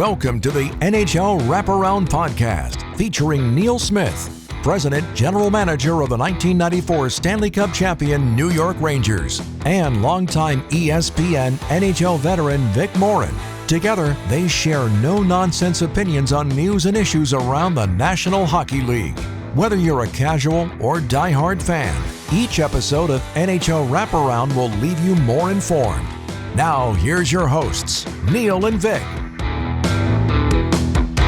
Welcome to the NHL Wraparound podcast featuring Neil Smith, President General Manager of the 1994 Stanley Cup champion New York Rangers, and longtime ESPN NHL veteran Vic Morren. Together, they share no-nonsense opinions on news and issues around the National Hockey League. Whether you're a casual or diehard fan, each episode of NHL Wraparound will leave you more informed. Now, here's your hosts, Neil and Vic.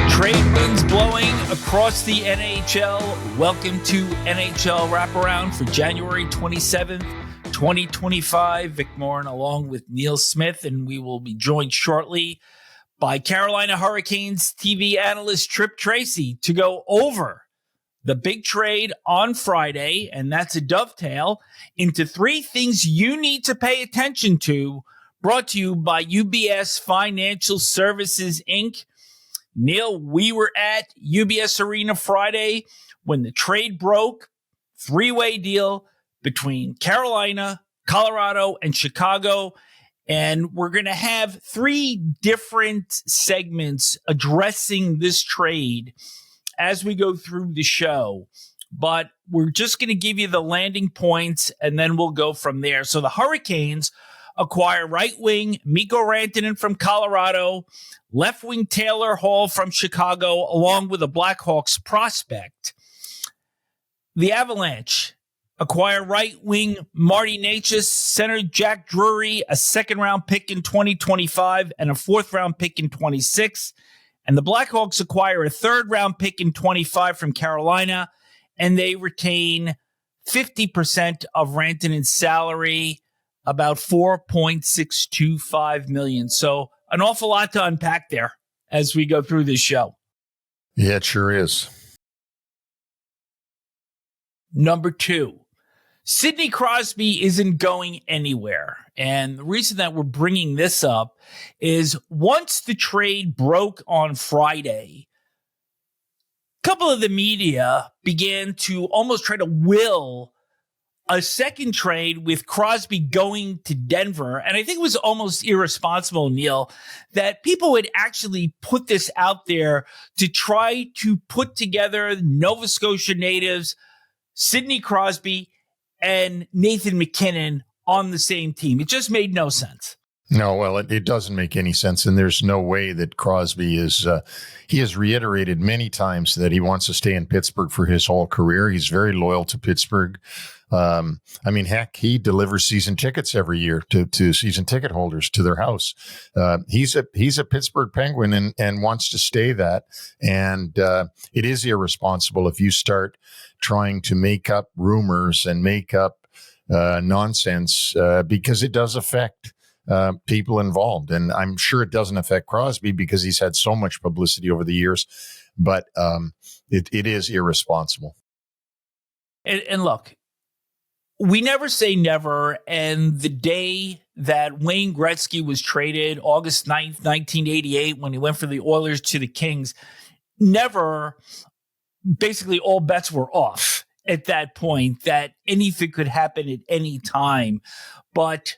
Trade winds blowing across the NHL. Welcome to NHL Wraparound for January 27th, 2025. Vic Morren along with Neil Smith, and we will be joined shortly by Carolina Hurricanes TV analyst Tripp Tracy to go over the big trade on Friday, and that's a dovetail into three things you need to pay attention to, brought to you by UBS Financial Services, Inc. Neil, we were at UBS Arena Friday when the trade broke. Three-way deal between Carolina, Colorado, and Chicago. And we're going to have three different segments addressing this trade as we go through the show. But we're just going to give you the landing points, and then we'll go from there. So the Hurricanes acquire right wing Mikko Rantanen from Colorado, left wing Taylor Hall from Chicago, along with a Blackhawks prospect. The Avalanche acquire right wing Marty Necas, center Jack Drury, a second round pick in 2025 and a fourth round pick in 26. And the Blackhawks acquire a third round pick in 25 from Carolina, and they retain 50% of Rantanen's salary, about $4.625 million. So an awful lot to unpack there as we go through this show. Yeah, it sure is. Number two, Sidney Crosby isn't going anywhere. And the reason that we're bringing this up is once the trade broke on Friday, a couple of the media began to almost try to will a second trade with Crosby going to Denver. And I think it was almost irresponsible, Neil, that people would actually put this out there to try to put together Nova Scotia natives, Sidney Crosby, and Nathan MacKinnon on the same team. It just made no sense. No, well, it doesn't make any sense. And there's no way that Crosby is, he has reiterated many times that he wants to stay in Pittsburgh for his whole career. He's very loyal to Pittsburgh. Heck, he delivers season tickets every year to season ticket holders to their house. He's a Pittsburgh Penguin and wants to stay that. And it is irresponsible if you start trying to make up rumors and make up nonsense because it does affect people involved. And I'm sure it doesn't affect Crosby because he's had so much publicity over the years, but it is irresponsible. And look, we never say never. And the day that Wayne Gretzky was traded, August 9th, 1988, when he went from the Oilers to the Kings, basically all bets were off at that point, that anything could happen at any time. But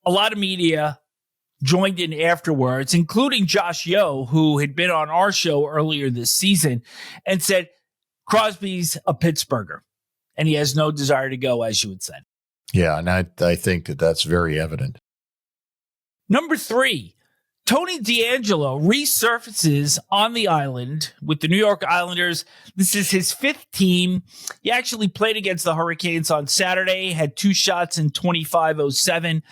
a lot of media joined in afterwards, including Josh Yeo, who had been on our show earlier this season, and said, Crosby's a Pittsburgher, and he has no desire to go, as you had said. Yeah, and I think that that's very evident. Number three, Tony DeAngelo resurfaces on the island with the New York Islanders. This is his fifth team. He actually played against the Hurricanes on Saturday, had 2 shots in 25:07.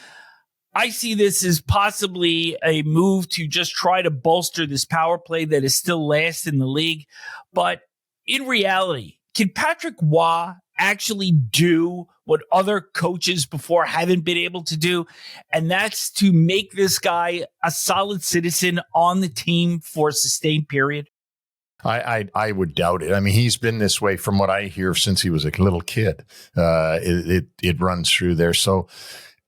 I see this as possibly a move to just try to bolster this power play that is still last in the league. But in reality, can Patrick Waugh actually do what other coaches before haven't been able to do? And that's to make this guy a solid citizen on the team for a sustained period. I would doubt it. I mean, he's been this way from what I hear since he was a little kid. It runs through there. So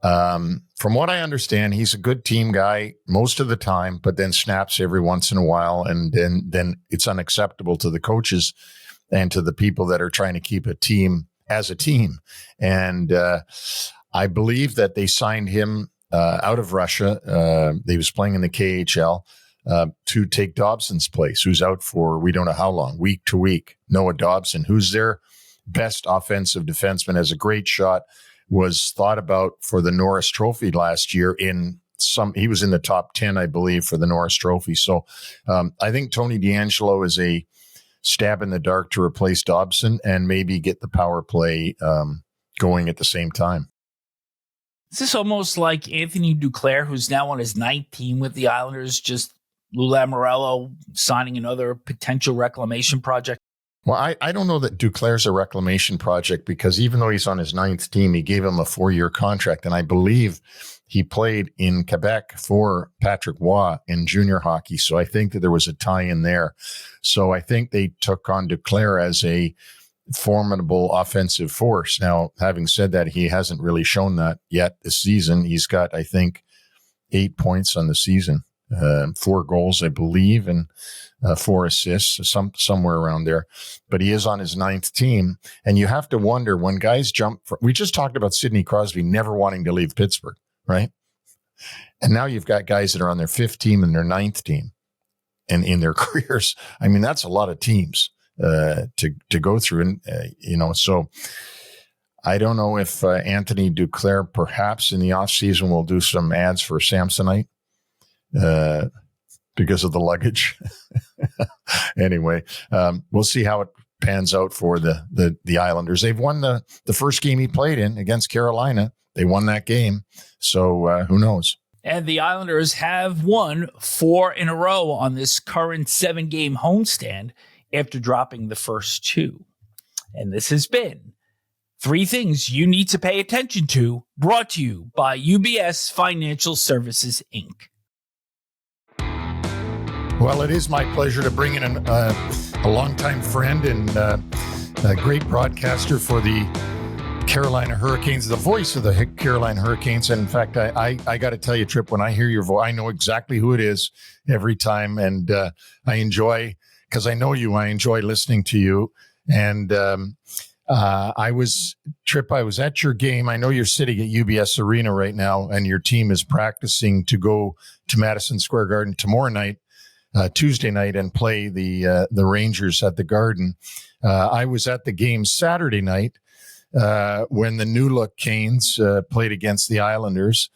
from what I understand, he's a good team guy most of the time, but then snaps every once in a while. And then it's unacceptable to the coaches and to the people that are trying to keep a team as a team. And I believe that they signed him out of Russia. He was playing in the KHL. to take Dobson's place, who's out for we don't know how long, week to week. Noah Dobson, who's their best offensive defenseman, has a great shot, was thought about for the Norris Trophy last year he was in the top 10, I believe, for the Norris Trophy. So I think Tony DeAngelo is a stab in the dark to replace Dobson and maybe get the power play going at the same time. Is this almost like Anthony Duclair, who's now on his 9th team with the Islanders, just Lou Lamoriello signing another potential reclamation project? Well, I don't know that Duclair's a reclamation project, because even though he's on his 9th team, he gave him a 4-year contract. And I believe he played in Quebec for Patrick Waugh in junior hockey. So I think that there was a tie in there. So I think they took on Duclair as a formidable offensive force. Now, having said that, he hasn't really shown that yet this season. He's got, I think, 8 points on the season, 4 goals, I believe, and 4 assists, somewhere around there. But he is on his 9th team. And you have to wonder, when guys we just talked about Sidney Crosby never wanting to leave Pittsburgh, right? And now you've got guys that are on their 5th team and their 9th team and in their careers. I mean, that's a lot of teams to go through. And, so I don't know if Anthony Duclair perhaps in the offseason will do some ads for Samsonite because of the luggage. Anyway, we'll see how it pans out for the Islanders. They've won the first game he played in against Carolina. They won that game. So who knows? And the Islanders have won 4 in a row on this current 7-game homestand after dropping the first 2. And this has been 3 things you need to pay attention to, brought to you by UBS Financial Services, Inc. Well, it is my pleasure to bring in a longtime friend and a great broadcaster for the Carolina Hurricanes, the voice of the Carolina Hurricanes. And in fact, I got to tell you, Tripp, when I hear your voice, I know exactly who it is every time. And I enjoy, because I know you, I enjoy listening to you. And I was at your game. I know you're sitting at UBS Arena right now, and your team is practicing to go to Madison Square Garden tomorrow night, Tuesday night, and play the Rangers at the Garden. I was at the game Saturday night when the New Look Canes played against the Islanders.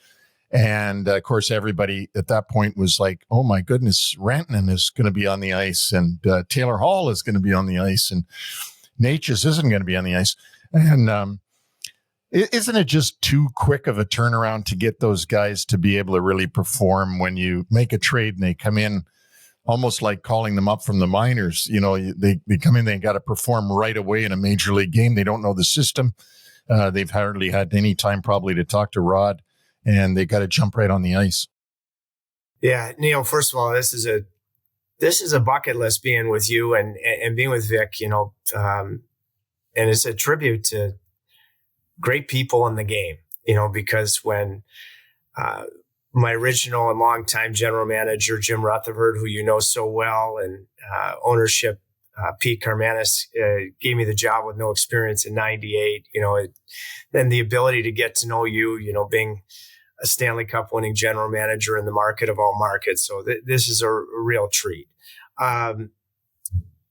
And of course, everybody at that point was like, oh my goodness, Rantanen is going to be on the ice, and Taylor Hall is going to be on the ice, and Necas isn't going to be on the ice. And isn't it just too quick of a turnaround to get those guys to be able to really perform when you make a trade and they come in almost like calling them up from the minors? They come in, they got to perform right away in a major league game. They don't know the system. They've hardly had any time probably to talk to Rod, and they got to jump right on the ice. Yeah, Neil, first of all, this is a bucket list being with you and being with Vic, and it's a tribute to great people in the game, because when my original and longtime general manager, Jim Rutherford, who you know so well, and ownership, Pete Carmanis, gave me the job with no experience in 98, then the ability to get to know you, being a Stanley Cup winning general manager in the market of all markets. So this is a real treat. And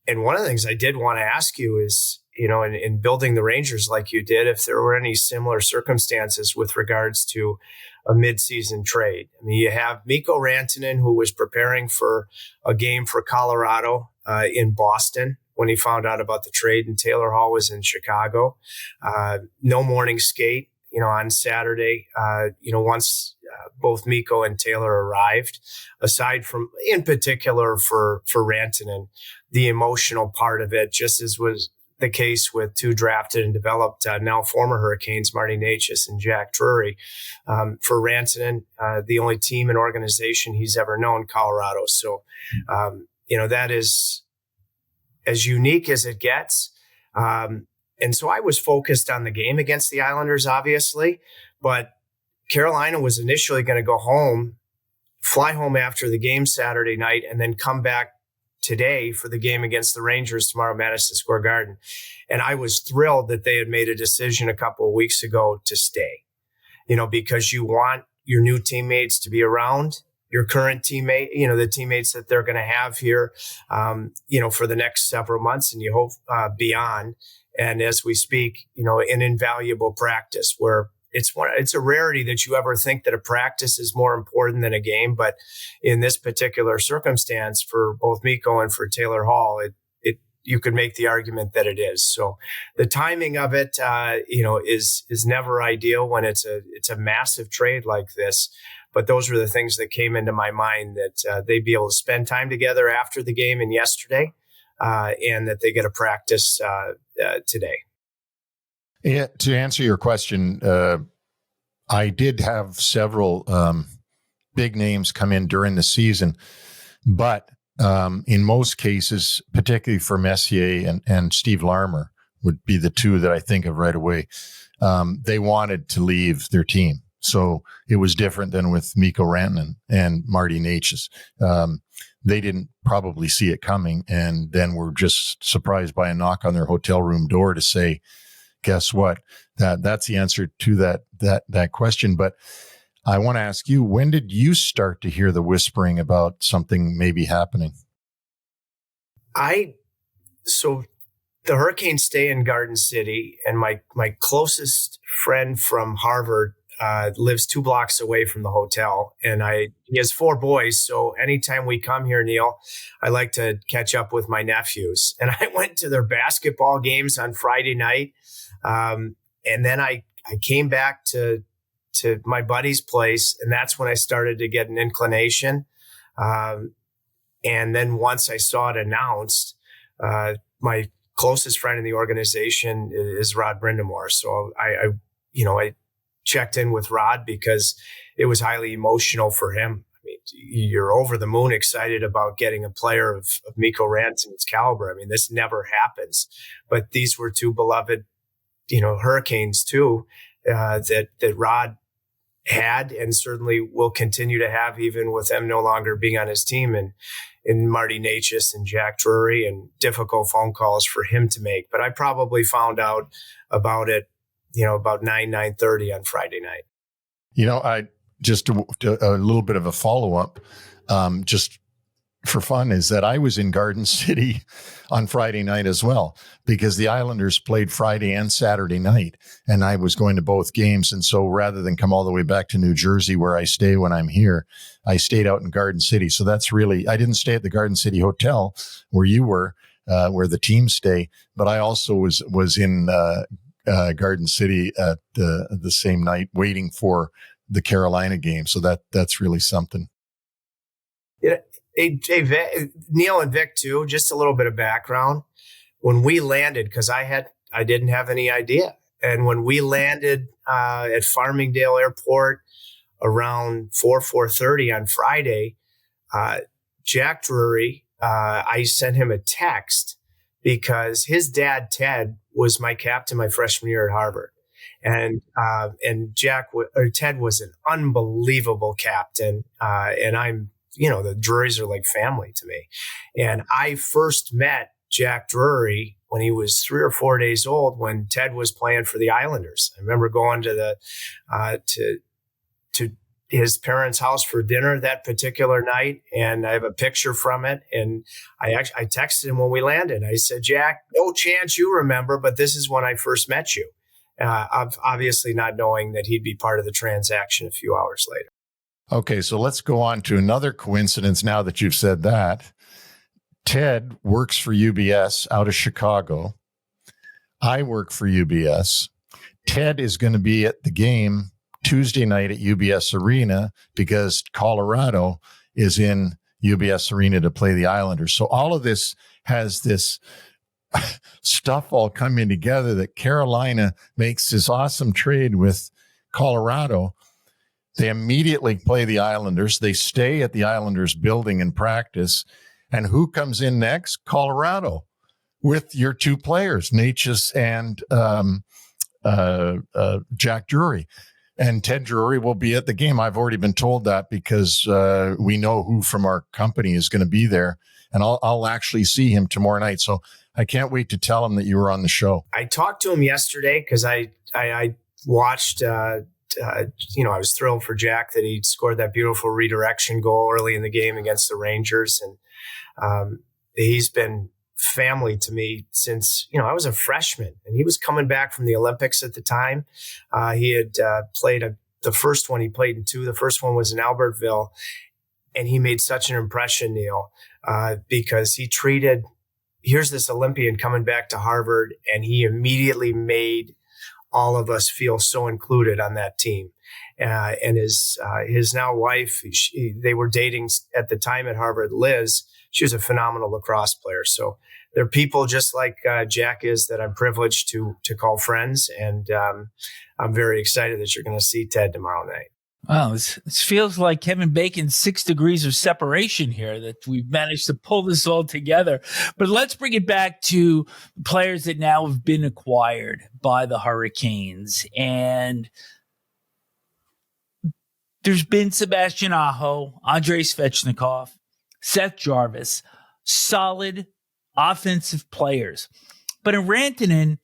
one of the things I did want to ask you is, in building the Rangers like you did, if there were any similar circumstances with regards to a midseason trade. I mean, you have Mikko Rantanen, who was preparing for a game for Colorado in Boston when he found out about the trade, and Taylor Hall was in Chicago. No morning skate, on Saturday, once both Mikko and Taylor arrived, aside from, in particular for Rantanen, the emotional part of it, just as was the case with 2 drafted and developed now former Hurricanes, Marty Necas and Jack Drury. For Rantanen, the only team and organization he's ever known, Colorado. So, that is as unique as it gets. And so I was focused on the game against the Islanders, obviously, but Carolina was initially going to go home, fly home after the game Saturday night, and then come back today for the game against the Rangers tomorrow, Madison Square Garden. And I was thrilled that they had made a decision a couple of weeks ago to stay, because you want your new teammates to be around, your current teammate, the teammates that they're going to have here, for the next several months, and you hope beyond. And as we speak, an invaluable practice where it's a rarity that you ever think that a practice is more important than a game. But in this particular circumstance, for both Mikko and for Taylor Hall, you could make the argument that it is. So the timing of it, is never ideal when it's a massive trade like this. But those were the things that came into my mind, that they'd be able to spend time together after the game and yesterday, and that they get a practice today. Yeah, to answer your question, I did have several big names come in during the season, but in most cases, particularly for Messier and Steve Larmer would be the two that I think of right away, they wanted to leave their team. So it was different than with Mikko Rantanen and Marty Necas. They didn't probably see it coming, and then were just surprised by a knock on their hotel room door to say, guess what? That's the answer to that question. But I want to ask you, when did you start to hear the whispering about something maybe happening? So the Hurricanes stay in Garden City, and my closest friend from Harvard lives 2 blocks away from the hotel, and he has 4 boys. So anytime we come here, Neil, I like to catch up with my nephews, and I went to their basketball games on Friday night. And then I came back to my buddy's place, and that's when I started to get an inclination. And then once I saw it announced, my closest friend in the organization is Rod Brindamore. So I checked in with Rod because it was highly emotional for him. I mean, you're over the moon excited about getting a player of Mikko Rantanen's caliber. I mean, this never happens, but these were 2 beloved, Hurricanes too, that Rod had and certainly will continue to have, even with them no longer being on his team, and in Marty Necas and Jack Drury, and difficult phone calls for him to make. But I probably found out about it, about 9:30 on Friday night. I just a little bit of a follow-up, just for fun, is that I was in Garden City on Friday night as well, because the Islanders played Friday and Saturday night, and I was going to both games. And so rather than come all the way back to New Jersey where I stay when I'm here, I stayed out in Garden City. So that's really, I didn't stay at the Garden City Hotel where you were, where the team stay, but I also was in Garden City at the same night waiting for the Carolina game. So that's really something. Yeah. Hey, Neil and Vic too, just a little bit of background. When we landed, because I didn't have any idea. And when we landed at Farmingdale Airport around 4:30 on Friday, Jack Drury, I sent him a text because his dad, Ted, was my captain my freshman year at Harvard. And Ted was an unbelievable captain. And I'm, the Drurys are like family to me. And I first met Jack Drury when he was 3 or 4 days old, when Ted was playing for the Islanders. I remember going to to his parents' house for dinner that particular night, and I have a picture from it. And I texted him when we landed. I said, Jack, no chance you remember, but this is when I first met you. Obviously not knowing that he'd be part of the transaction a few hours later. Okay, so let's go on to another coincidence now that you've said that. Ted works for UBS out of Chicago. I work for UBS. Ted is going to be at the game Tuesday night at UBS Arena because Colorado is in UBS Arena to play the Islanders. So all of this has this stuff all coming together that Carolina makes this awesome trade with Colorado. They immediately play the Islanders. They stay at the Islanders building and practice. And who comes in next? Colorado with your 2 players, Necas and Jack Drury. And Ted Drury will be at the game. I've already been told that because we know who from our company is going to be there. And I'll actually see him tomorrow night. So I can't wait to tell him that you were on the show. I talked to him yesterday because I watched I was thrilled for Jack that he scored that beautiful redirection goal early in the game against the Rangers. And he's been family to me since, I was a freshman, and he was coming back from the Olympics at the time. He had played the first one he played in 2. The first one was in Albertville. And he made such an impression, Neil, because here's this Olympian coming back to Harvard, and he immediately made all of us feel so included on that team. And his now wife, they were dating at the time at Harvard, Liz. She was a phenomenal lacrosse player. So they're people just like Jack is that I'm privileged to call friends. And I'm very excited that you're going to see Ted tomorrow night. Wow, this feels like Kevin Bacon's 6 degrees of separation here, that we've managed to pull this all together. But let's bring it back to players that now have been acquired by the Hurricanes. And there's been Sebastian Aho, Andrei Svechnikov, Seth Jarvis, solid offensive players. But in Rantanen,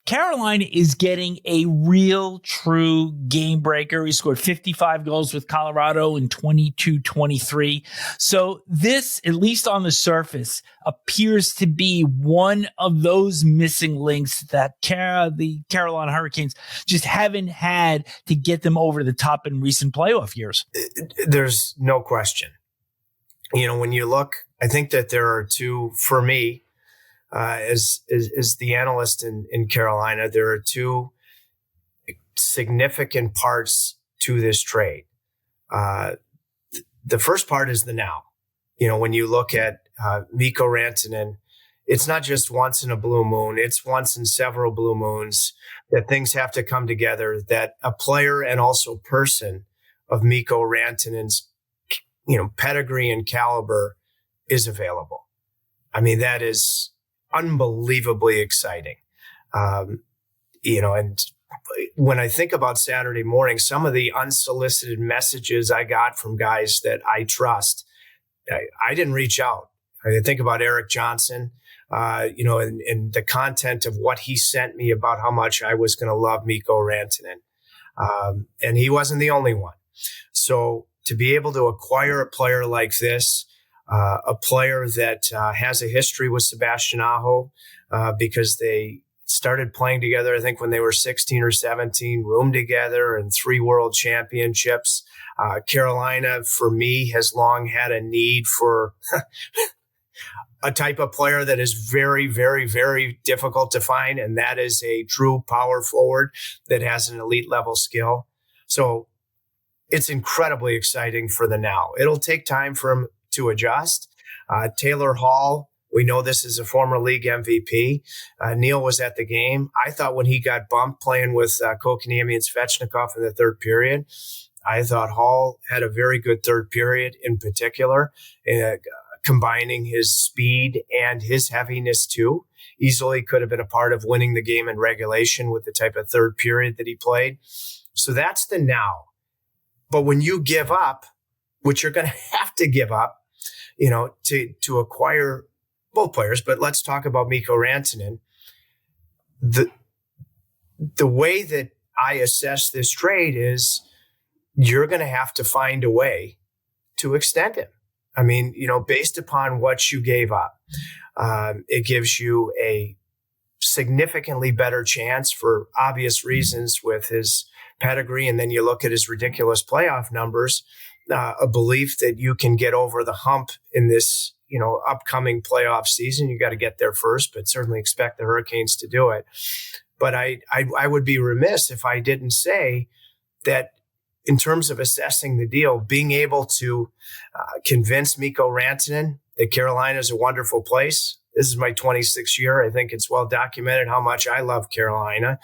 Carolina is getting a real, true game breaker. He scored 55 goals with Colorado in 22-23. So this, at least on the surface, appears to be one of those missing links that the Carolina Hurricanes just haven't had to get them over the top in recent playoff years. There's no question. When you look, I think that there are two, for me, as the analyst in Carolina, there are two significant parts to this trade. The first part is the now. When you look at Mikko Rantanen, it's not just once in a blue moon. It's once in several blue moons that things have to come together, that a player and also person of Mikko Rantanen's, pedigree and caliber is available. I mean, that is unbelievably exciting. And when I think about Saturday morning, some of the unsolicited messages I got from guys that I trust, I didn't reach out. I think about Eric Johnson, and the content of what he sent me about how much I was going to love Mikko Rantanen. And he wasn't the only one. So to be able to acquire a player like this, a player that has a history with Sebastian Aho, because they started playing together, I think, when they were 16 or 17, roomed together in 3 world championships. Carolina, for me, has long had a need for a type of player that is very, very, very difficult to find, and that is a true power forward that has an elite level skill. So it's incredibly exciting for the now. It'll take time for him to adjust. Taylor Hall, we know this is a former league MVP. Neil was at the game. I thought when he got bumped playing with Kotkaniemi and Svechnikov in the third period, I thought Hall had a very good third period in particular, combining his speed and his heaviness too. Easily could have been a part of winning the game in regulation with the type of third period that he played. So that's the now. But when you give up, which you're going to have to give up, to acquire both players, but let's talk about Mikko Rantanen. The way that I assess this trade is you're going to have to find a way to extend him. I mean, based upon what you gave up, it gives you a significantly better chance for obvious reasons with his pedigree. And then you look at his ridiculous playoff numbers, a belief that you can get over the hump in this, upcoming playoff season. You got to get there first, but certainly expect the Hurricanes to do it. But I would be remiss if I didn't say that in terms of assessing the deal, being able to convince Mikko Rantanen that Carolina is a wonderful place. This is my 26th year. I think it's well documented how much I love Carolina.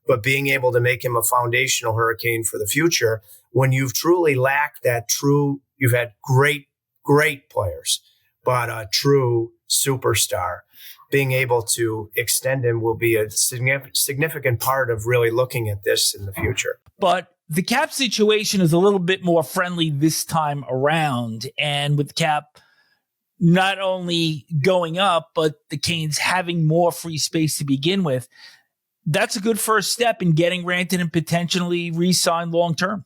But being able to make him a foundational Hurricane for the future, when you've truly lacked that you've had great, great players, but a true superstar, being able to extend him will be a significant part of really looking at this in the future. But the cap situation is a little bit more friendly this time around. And with the cap not only going up, but the Canes having more free space to begin with, that's a good first step in getting Rantanen potentially re-signed long-term.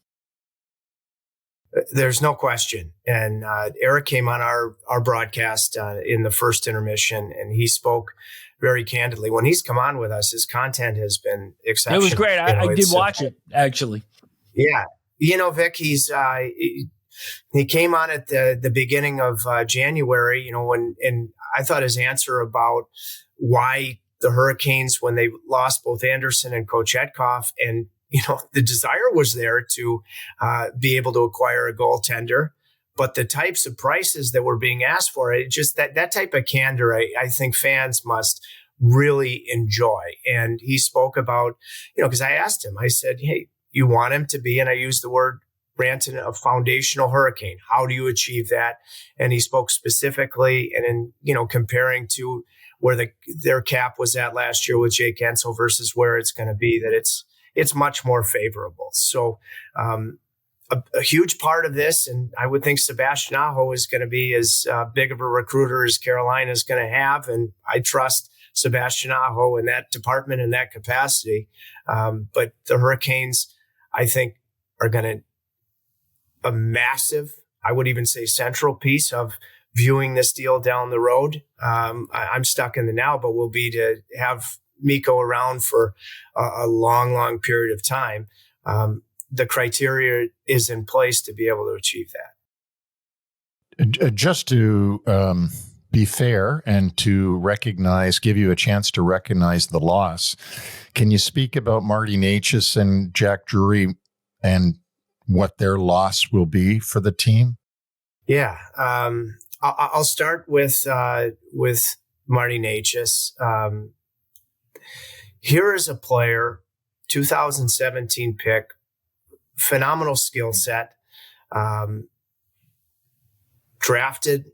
There's no question. And Eric came on our broadcast in the first intermission, and he spoke very candidly. When he's come on with us, his content has been exceptional. It was great. I did watch it, actually. Yeah. Vic, he came on at the beginning of January, and I thought his answer about why the Hurricanes, when they lost both Anderson and Kochetkov, and the desire was there to be able to acquire a goaltender, but the types of prices that were being asked for it, just that type of candor, I think fans must really enjoy. And he spoke about, because I asked him, I said, hey, you want him to be, and I used the word Rantanen, a foundational Hurricane. How do you achieve that? And he spoke specifically, and in comparing to where their cap was at last year with Jake Ensel versus where it's going to be, that it's much more favorable. So a huge part of this, and I would think Sebastian Aho is going to be as big of a recruiter as Carolina is going to have, and I trust Sebastian Aho in that department, in that capacity. But the Hurricanes, I think, are going to a massive, I would even say central piece of viewing this deal down the road. I'm stuck in the now, but will be to have Mikko around for a long, long period of time. The criteria is in place to be able to achieve that. Just to be fair and to give you a chance to recognize the loss, can you speak about Marty Necas and Jack Drury and what their loss will be for the team? Yeah. I'll start with Marty Necas. Here is a player, 2017 pick, phenomenal skill set, drafted,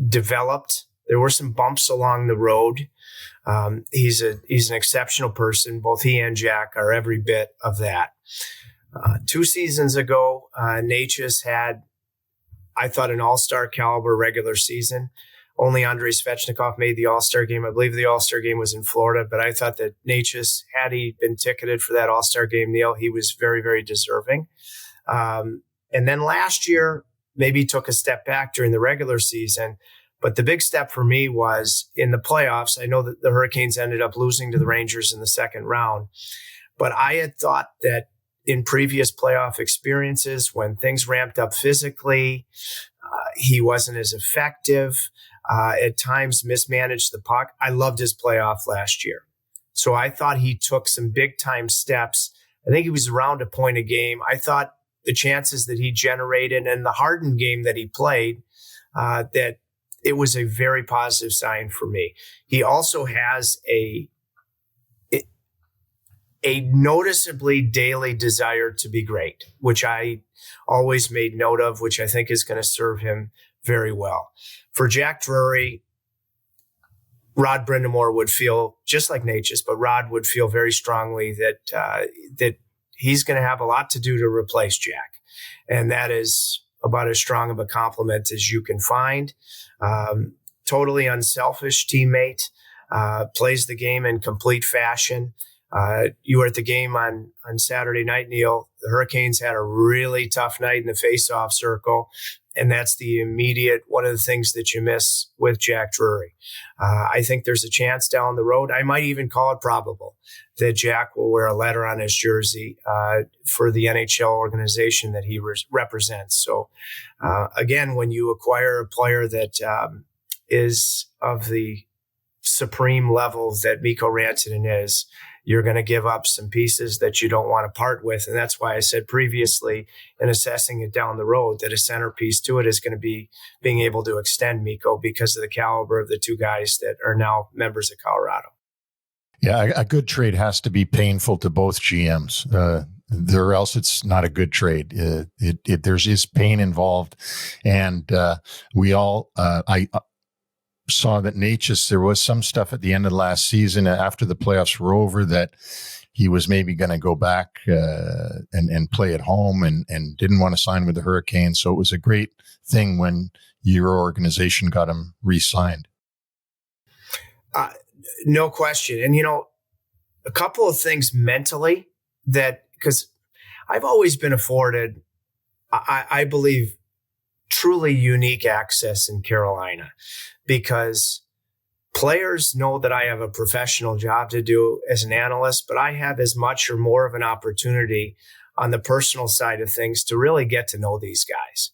developed. There were some bumps along the road. He's an exceptional person. Both he and Jack are every bit of that. 2 seasons ago, Necas had, I thought, an all-star caliber regular season. Only Andrei Svechnikov made the all-star game. I believe the all-star game was in Florida, but I thought that Necas, had he been ticketed for that all-star game, Neil, he was very, very deserving. And then last year, maybe took a step back during the regular season. But the big step for me was in the playoffs. I know that the Hurricanes ended up losing to the Rangers in the second round, but I had thought that in previous playoff experiences, when things ramped up physically, he wasn't as effective, at times mismanaged the puck. I loved his playoff last year. So I thought he took some big time steps. I think he was around a point a game. I thought the chances that he generated and the hardened game that he played, that it was a very positive sign for me. He also has a noticeably daily desire to be great, which I always made note of, which I think is going to serve him very well. For Jack Drury, Rod Brindamore would feel just like Necas, but Rod would feel very strongly that he's going to have a lot to do to replace Jack. And that is about as strong of a compliment as you can find. Totally unselfish teammate, plays the game in complete fashion. You were at the game on Saturday night, Neil. The Hurricanes had a really tough night in the face-off circle, and that's the immediate one of the things that you miss with Jack Drury. I think there's a chance down the road. I might even call it probable that Jack will wear a letter on his jersey for the NHL organization that he represents. So, again, when you acquire a player that is of the supreme level that Mikko Rantanen is, you're going to give up some pieces that you don't want to part with. And that's why I said previously in assessing it down the road that a centerpiece to it is going to be being able to extend Mikko because of the caliber of the two guys that are now members of Colorado. Yeah, a good trade has to be painful to both GMs. Or else it's not a good trade. There's pain involved. And I saw that Necas, there was some stuff at the end of last season after the playoffs were over that he was maybe going to go back and play at home and didn't want to sign with the Hurricanes. So it was a great thing when your organization got him re-signed. No question. And, a couple of things mentally because I've always been afforded, I believe, truly unique access in Carolina, because players know that I have a professional job to do as an analyst, but I have as much or more of an opportunity on the personal side of things to really get to know these guys.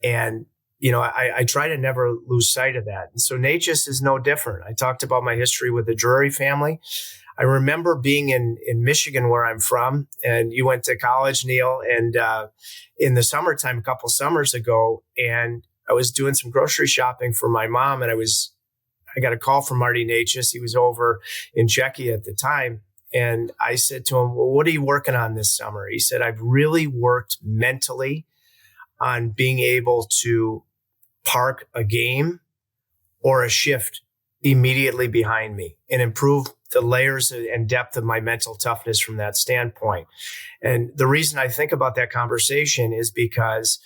And, I try to never lose sight of that. And so Necas is no different. I talked about my history with the Drury family. I remember being in Michigan, where I'm from, and you went to college, Neil, and in the summertime, a couple summers ago, and I was doing some grocery shopping for my mom, and I got a call from Marty Necas. He was over in Czechia at the time. And I said to him, well, what are you working on this summer? He said, I've really worked mentally on being able to park a game or a shift immediately behind me and improve the layers and depth of my mental toughness from that standpoint. And the reason I think about that conversation is because,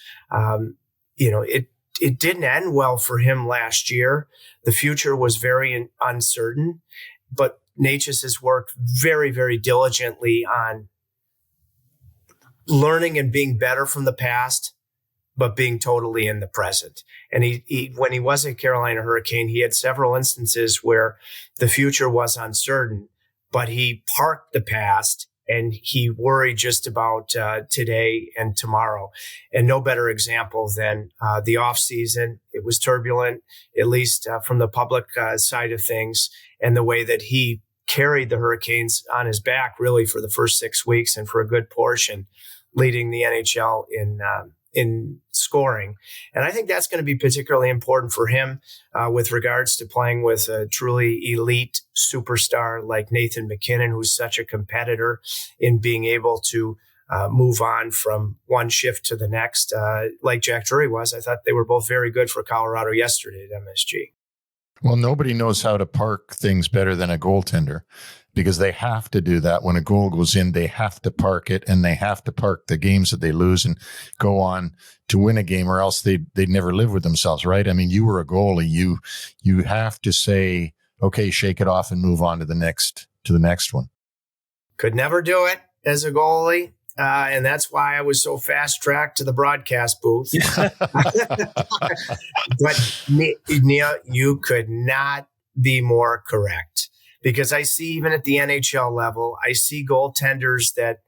it didn't end well for him last year. The future was very uncertain, but Necas has worked very, very diligently on learning and being better from the past, but being totally in the present. And he when he was at Carolina Hurricane, he had several instances where the future was uncertain, but he parked the past and he worried just about today and tomorrow. And no better example than the off season. It was turbulent, at least from the public side of things, and the way that he carried the Hurricanes on his back really for the first 6 weeks and for a good portion, leading the NHL in scoring. And I think that's going to be particularly important for him with regards to playing with a truly elite superstar like Nathan MacKinnon, who's such a competitor in being able to move on from one shift to the next, like Jack Drury was. I thought they were both very good for Colorado yesterday at MSG. Well, nobody knows how to park things better than a goaltender, because they have to do that. When a goal goes in, they have to park it, and they have to park the games that they lose and go on to win a game, or else they'd never live with themselves, right? I mean, you were a goalie. You have to say, okay, shake it off and move on to the next one. Could never do it as a goalie. And that's why I was so fast-tracked to the broadcast booth. But, Neil, you could not be more correct. Because I see, even at the NHL level, I see goaltenders that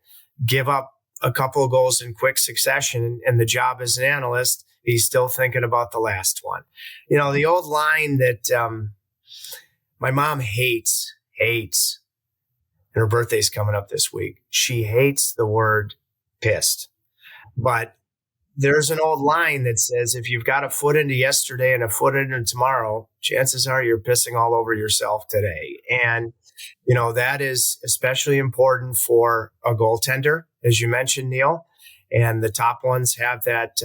give up a couple of goals in quick succession, and the job as an analyst, he's still thinking about the last one. The old line that my mom hates, and her birthday's coming up this week. She hates the word pissed. But there's an old line that says, if you've got a foot into yesterday and a foot into tomorrow, chances are you're pissing all over yourself today. And, that is especially important for a goaltender, as you mentioned, Neil. And the top ones have that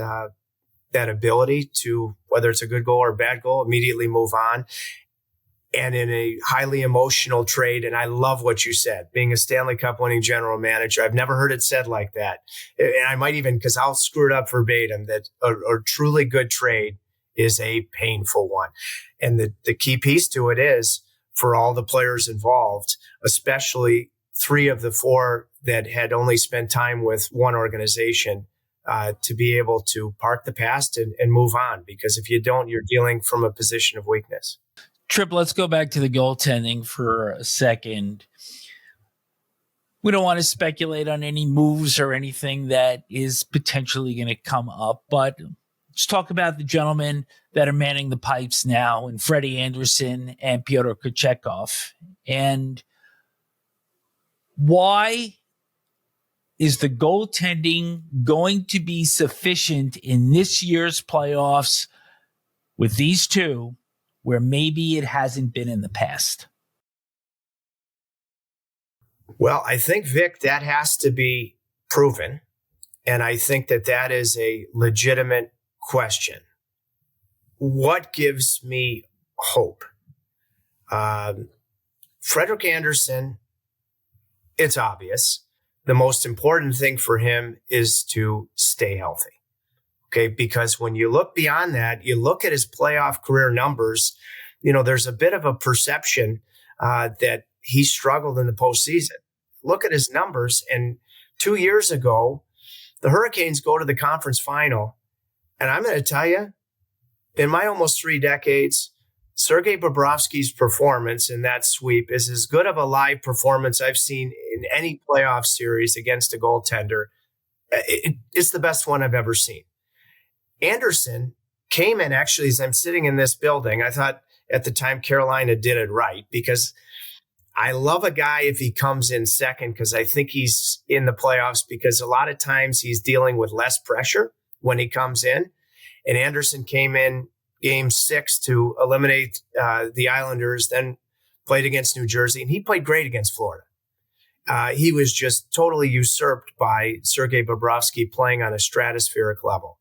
ability to, whether it's a good goal or a bad goal, immediately move on. And in a highly emotional trade, and I love what you said, being a Stanley Cup winning general manager, I've never heard it said like that. And I might even, because I'll screw it up verbatim, that a truly good trade is a painful one. And the key piece to it is, for all the players involved, especially 3 of the 4 that had only spent time with one organization, to be able to park the past and move on. Because if you don't, you're dealing from a position of weakness. Tripp, let's go back to the goaltending for a second. We don't want to speculate on any moves or anything that is potentially going to come up, but let's talk about the gentlemen that are manning the pipes now, and Freddie Anderson and Pyotr Kochetkov. And why is the goaltending going to be sufficient in this year's playoffs with these two, where maybe it hasn't been in the past? Well, I think, Vic, that has to be proven. And I think that is a legitimate question. What gives me hope? Frederik Andersen, it's obvious. The most important thing for him is to stay healthy. Okay, because when you look beyond that, you look at his playoff career numbers, there's a bit of a perception that he struggled in the postseason. Look at his numbers. And 2 years ago, the Hurricanes go to the conference final. And I'm going to tell you, in my almost 3 decades, Sergei Bobrovsky's performance in that sweep is as good of a live performance I've seen in any playoff series against a goaltender. It's the best one I've ever seen. Anderson came in, actually, as I'm sitting in this building, I thought at the time Carolina did it right, because I love a guy if he comes in second, because I think he's in the playoffs, because a lot of times he's dealing with less pressure when he comes in. And Anderson came in Game 6 to eliminate the Islanders, then played against New Jersey, and he played great against Florida. He was just totally usurped by Sergei Bobrovsky playing on a stratospheric level.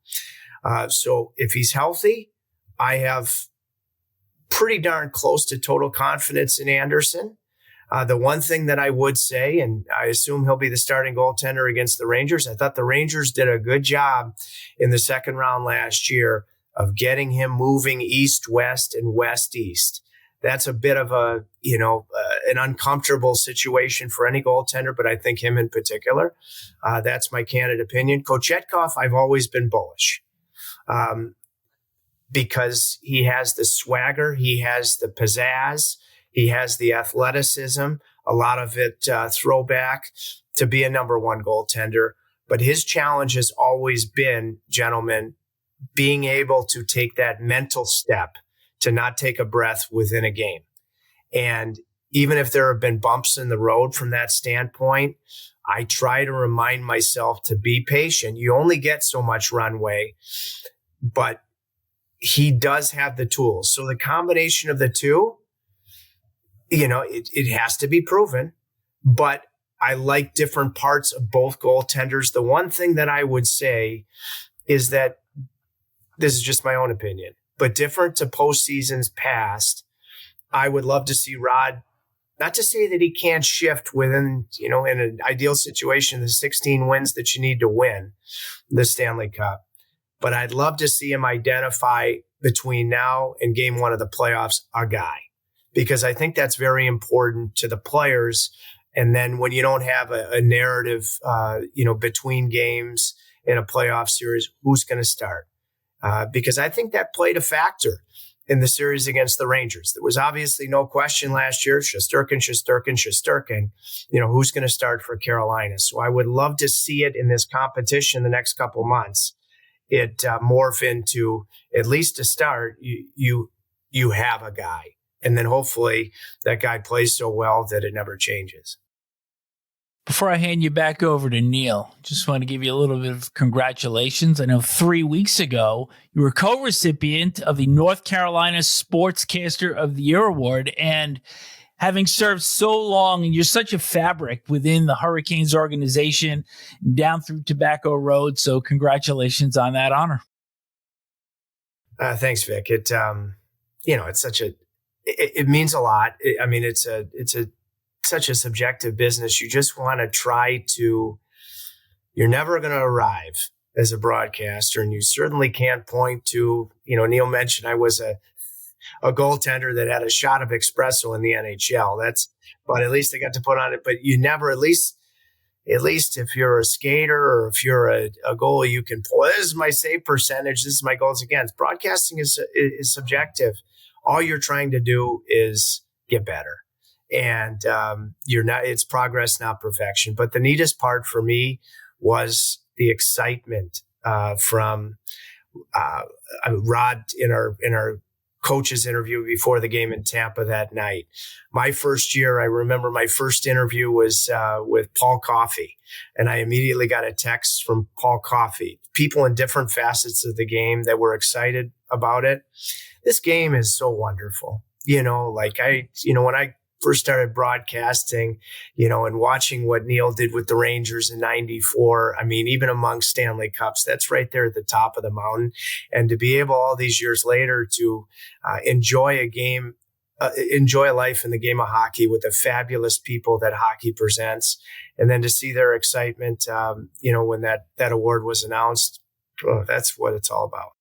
So if he's healthy, I have pretty darn close to total confidence in Anderson. The one thing that I would say, and I assume he'll be the starting goaltender against the Rangers, I thought the Rangers did a good job in the second round last year of getting him moving east-west and west-east. That's a bit of an uncomfortable situation for any goaltender, but I think him in particular. That's my candid opinion. Kochetkov, I've always been bullish because he has the swagger, he has the pizzazz, he has the athleticism, a lot of it throwback to be a number one goaltender. But his challenge has always been, gentlemen, being able to take that mental step to not take a breath within a game. And even if there have been bumps in the road from that standpoint, I try to remind myself to be patient. You only get so much runway, but he does have the tools. So the combination of the two, it has to be proven, but I like different parts of both goaltenders. The one thing that I would say is that this is just my own opinion, but different to postseasons past, I would love to see Rod, not to say that he can't shift within, in an ideal situation, the 16 wins that you need to win the Stanley Cup. But I'd love to see him identify between now and game 1 of the playoffs a guy, because I think that's very important to the players. And then when you don't have a narrative, between games in a playoff series, who's going to start? Because I think that played a factor in the series against the Rangers. There was obviously no question last year, Shesterkin, who's going to start for Carolina. So I would love to see it in this competition the next couple months. It morph into, at least to start, you have a guy. And then hopefully that guy plays so well that it never changes. Before I hand you back over to Neil, just want to give you a little bit of congratulations. I know 3 weeks ago, you were co-recipient of the North Carolina Sportscaster of the Year Award. And having served so long, and you're such a fabric within the Hurricanes organization, down through Tobacco Road. So congratulations on that honor. Thanks, Vic. It means a lot. It's such a subjective business. You just want to try to, you're never going to arrive as a broadcaster, and you certainly can't point to, Neil mentioned I was a goaltender that had a shot of espresso in the NHL. But at least I got to put on it. But you never, at least if you're a skater or if you're a goalie, you can pull, this is my save percentage, this is my goals against. Broadcasting is subjective. All you're trying to do is get better. And it's progress, not perfection. But the neatest part for me was the excitement from Rod in our coach's interview before the game in Tampa that night. My first year, I remember my first interview was with Paul Coffey, and I immediately got a text from Paul Coffey. People in different facets of the game that were excited about it. This game is so wonderful. When I first started broadcasting, and watching what Neil did with the Rangers in '94. Even among Stanley Cups, that's right there at the top of the mountain. And to be able all these years later to enjoy a game, enjoy life in the game of hockey with the fabulous people that hockey presents, and then to see their excitement, when that award was announced, that's what it's all about.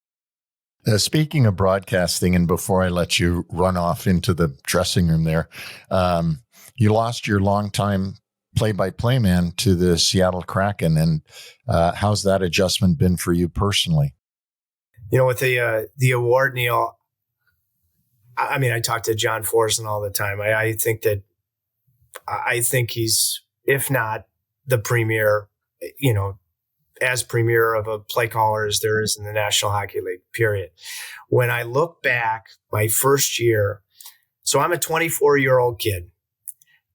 Speaking of broadcasting, and before I let you run off into the dressing room there, you lost your longtime play-by-play man to the Seattle Kraken. And how's that adjustment been for you personally? With the award, Neil, I mean, I talk to John Forslund all the time. I think he's, if not the premier, as premier of a play caller as there is in the National Hockey League, period. When I look back, my first year, so I'm a 24-year-old kid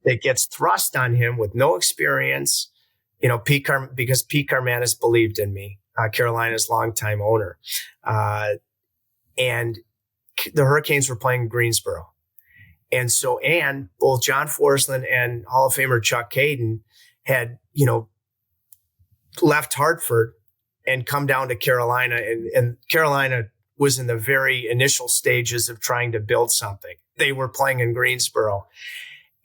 that gets thrust on him with no experience, because Pete Carmanis believed in me, Carolina's longtime owner. And the Hurricanes were playing Greensboro. And both John Forslund and Hall of Famer Chuck Caden had, left Hartford and come down to Carolina. And Carolina was in the very initial stages of trying to build something. They were playing in Greensboro.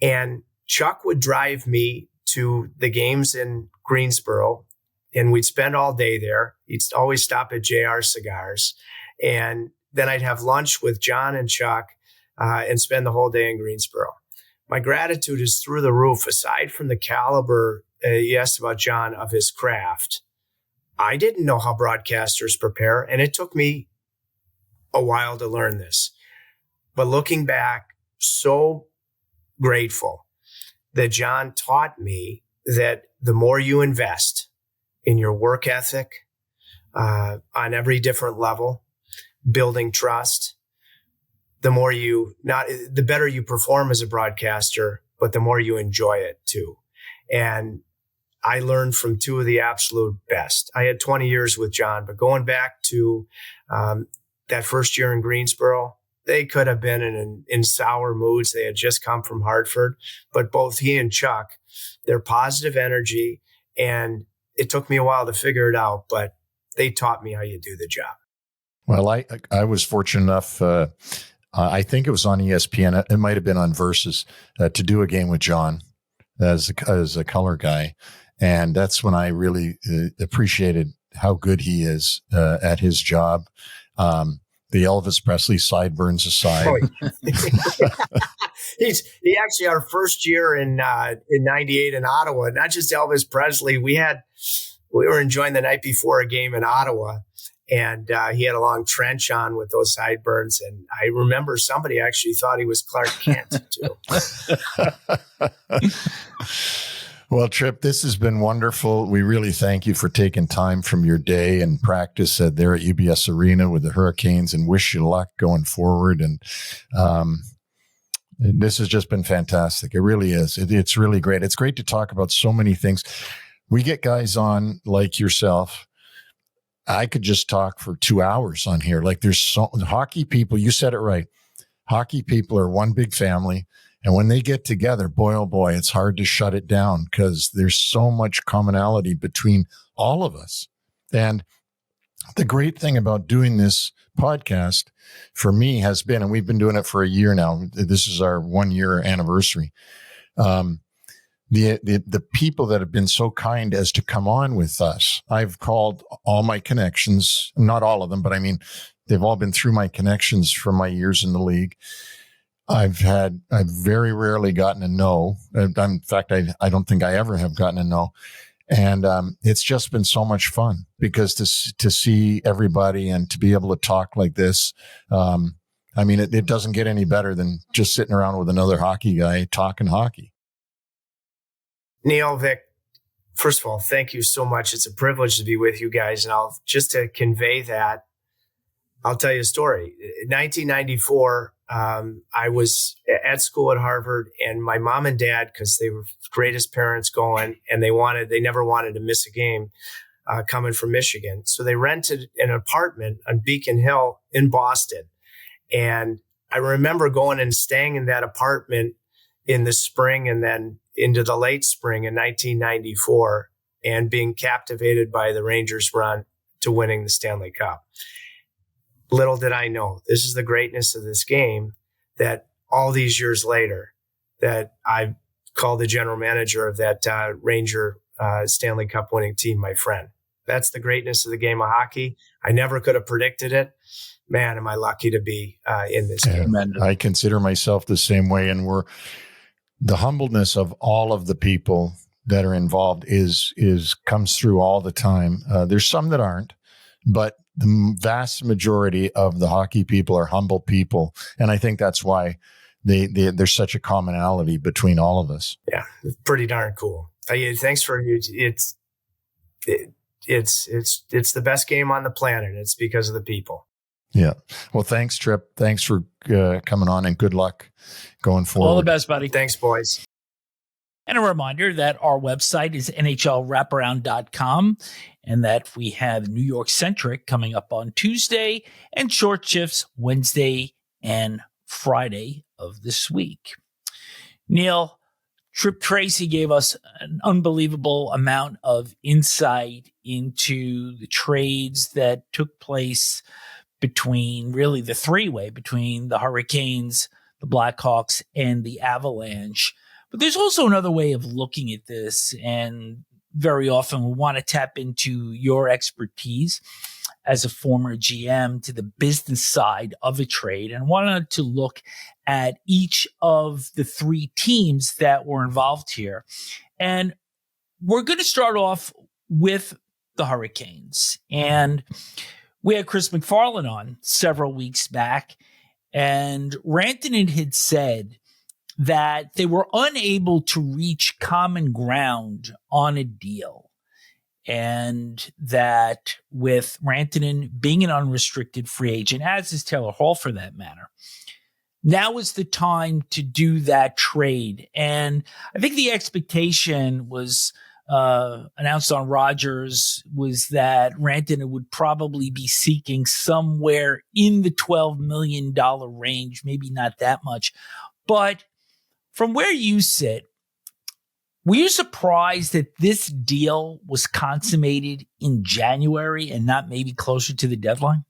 And Chuck would drive me to the games in Greensboro, and we'd spend all day there. He'd always stop at JR Cigars. And then I'd have lunch with John and Chuck and spend the whole day in Greensboro. My gratitude is through the roof. Aside from the caliber, you asked about John, of his craft, I didn't know how broadcasters prepare, and it took me a while to learn this. But looking back, so grateful that John taught me that the more you invest in your work ethic on every different level, building trust, the better you perform as a broadcaster, but the more you enjoy it too. And I learned from two of the absolute best. I had 20 years with John, but going back to that first year in Greensboro, they could have been in sour moods. They had just come from Hartford, but both he and Chuck, their positive energy, and it took me a while to figure it out, but they taught me how you do the job. Well, I was fortunate enough, I think it was on ESPN, it might have been on Versus, to do a game with John as a color guy. And that's when I really appreciated how good he is at his job. The Elvis Presley sideburns aside. Oh, he actually, our first year in 98 in Ottawa, not just Elvis Presley, we were enjoying the night before a game in Ottawa, and he had a long trench on with those sideburns. And I remember somebody actually thought he was Clark Kent too. Well, Tripp, this has been wonderful. We really thank you for taking time from your day and practice there at UBS Arena with the Hurricanes, and wish you luck going forward. And this has just been fantastic. It really is. It's really great. It's great to talk about so many things. We get guys on like yourself. I could just talk for 2 hours on here. Like, hockey people, you said it right. Hockey people are one big family. And when they get together, boy, oh boy, it's hard to shut it down because there's so much commonality between all of us. And the great thing about doing this podcast for me has been, and we've been doing it for a year now, this is our 1 year anniversary. The people that have been so kind as to come on with us, I've called all my connections, not all of them, but I mean, they've all been through my connections from my years in the league. I've very rarely gotten a no. In fact, I don't think I ever have gotten a no. And it's just been so much fun because to see everybody and to be able to talk like this, I mean, it doesn't get any better than just sitting around with another hockey guy talking hockey. Neil, Vic, first of all, thank you so much. It's a privilege to be with you guys. And just to convey that, I'll tell you a story. In 1994, I was at school at Harvard, and my mom and dad, because they were the greatest parents going, and they never wanted to miss a game coming from Michigan. So they rented an apartment on Beacon Hill in Boston. And I remember going and staying in that apartment in the spring and then into the late spring in 1994 and being captivated by the Rangers' run to winning the Stanley Cup. Little did I know, this is the greatness of this game, that all these years later, that I called the general manager of that Ranger Stanley Cup winning team my friend. That's the greatness of the game of hockey. I never could have predicted it. Man, am I lucky to be in this game. I consider myself the same way, and the humbleness of all of the people that are involved comes through all the time. There's some that aren't, but the vast majority of the hockey people are humble people, and I think that's why there's such a commonality between all of us. Yeah, it's pretty darn cool. Thanks for you. It's the best game on the planet. It's because of the people. Yeah. Well, thanks, Tripp. Thanks for coming on, and good luck going forward. All the best, buddy. Thanks, boys. And a reminder that our website is NHLWraparound.com and that we have New York Centric coming up on Tuesday and short shifts Wednesday and Friday of this week. Neil, Tripp Tracy gave us an unbelievable amount of insight into the trades that took place between really the three-way between the Hurricanes, the Blackhawks, and the Avalanche. But there's also another way of looking at this, and very often we want to tap into your expertise as a former GM to the business side of a trade, and wanted to look at each of the three teams that were involved here. And we're going to start off with the Hurricanes. And we had Chris McFarland on several weeks back, and Rantanen had said that they were unable to reach common ground on a deal. And that with Rantanen being an unrestricted free agent, as is Taylor Hall for that matter, now is the time to do that trade. And I think the expectation was announced on Rogers was that Rantanen would probably be seeking somewhere in the $12 million range, maybe not that much. But from where you sit, were you surprised that this deal was consummated in January and not maybe closer to the deadline?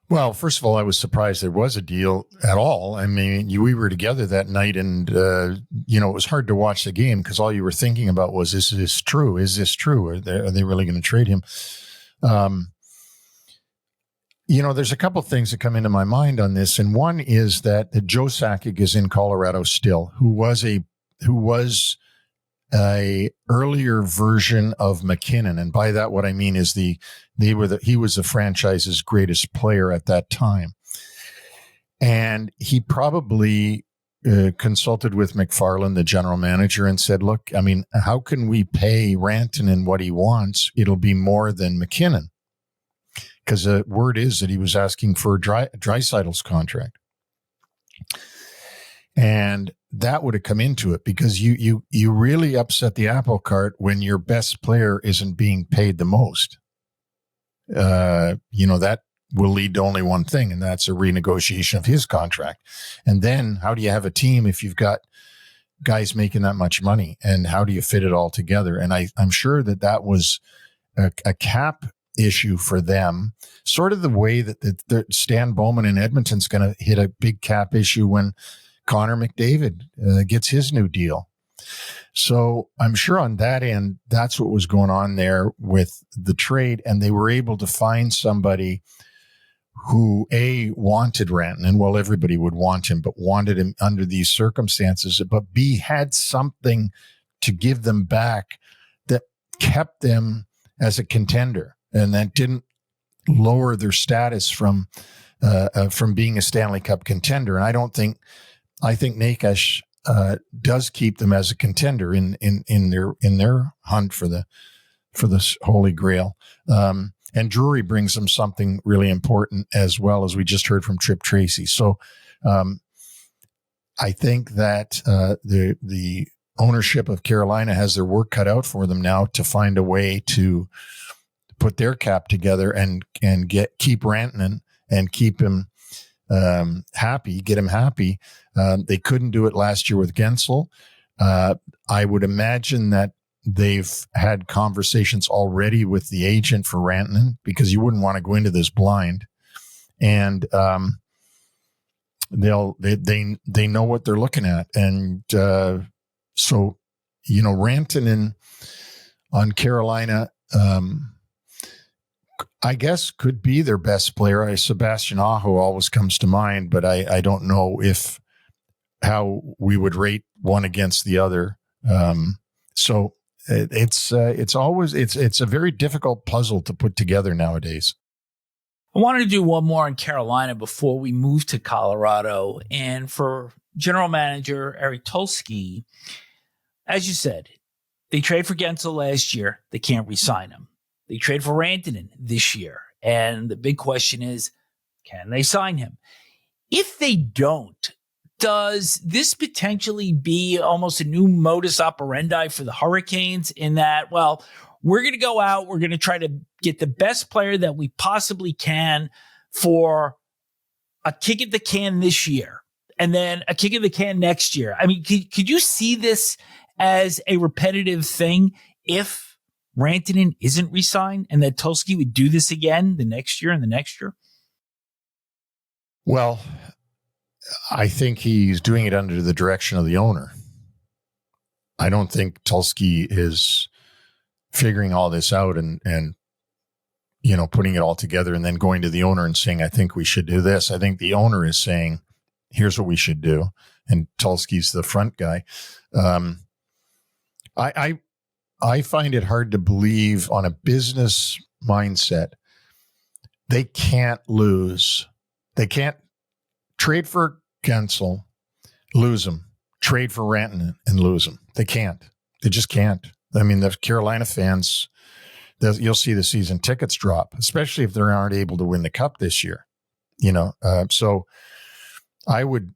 Well, first of all, I was surprised there was a deal at all. I mean, we were together that night, and it was hard to watch the game because all you were thinking about was, is this true? Is this true? Are they really going to trade him? There's a couple of things that come into my mind on this, and one is that Joe Sakic is in Colorado still, who was a earlier version of McKinnon, and by that what I mean is he was the franchise's greatest player at that time, and he probably consulted with McFarland, the general manager, and said, "Look, I mean, how can we pay Rantanen what he wants? It'll be more than McKinnon." Because the word is that he was asking for Draisaitl's contract. And that would have come into it, because you really upset the apple cart when your best player isn't being paid the most. That will lead to only one thing, and that's a renegotiation of his contract. And then how do you have a team if you've got guys making that much money? And how do you fit it all together? And I'm sure that was a cap issue for them, sort of the way that Stan Bowman in Edmonton's going to hit a big cap issue when Connor McDavid gets his new deal. So I'm sure on that end, that's what was going on there with the trade. And they were able to find somebody who wanted Rantanen. Well, everybody would want him, but wanted him under these circumstances, but B, had something to give them back that kept them as a contender. And that didn't lower their status from being a Stanley Cup contender. And I think Necas does keep them as a contender in their hunt for the Holy Grail. And Drury brings them something really important as well, as we just heard from Tripp Tracy. So I think that the ownership of Carolina has their work cut out for them now to find a way to put their cap together and keep Rantanen and keep him happy, get him happy. They couldn't do it last year with Gensel. I would imagine that they've had conversations already with the agent for Rantanen, because you wouldn't want to go into this blind. And they know what they're looking at. And so Rantanen on Carolina, I guess could be their best player. Sebastian Aho always comes to mind, but I don't know if how we would rate one against the other. So it's a very difficult puzzle to put together nowadays. I wanted to do one more in Carolina before we move to Colorado. And for general manager Eric Tulsky, as you said, they trade for Gensel last year. They can't re-sign him. They trade for Rantanen this year. And the big question is, can they sign him? If they don't, does this potentially be almost a new modus operandi for the Hurricanes in that, well, we're going to go out, we're going to try to get the best player that we possibly can for a kick at the can this year and then a kick at the can next year? I mean, could you see this as a repetitive thing if Rantanen isn't re-signed and that Tulsky would do this again the next year and the next year? Well, I think he's doing it under the direction of the owner. I don't think Tulsky is figuring all this out and putting it all together and then going to the owner and saying, I think we should do this. I think the owner is saying, here's what we should do. And Tulsky's the front guy. I find it hard to believe on a business mindset. They can't lose. They can't trade for Gensel, lose him. Trade for Rantanen and lose him. They can't. They just can't. I mean, the Carolina fans, you'll see the season tickets drop, especially if they aren't able to win the cup this year. So I would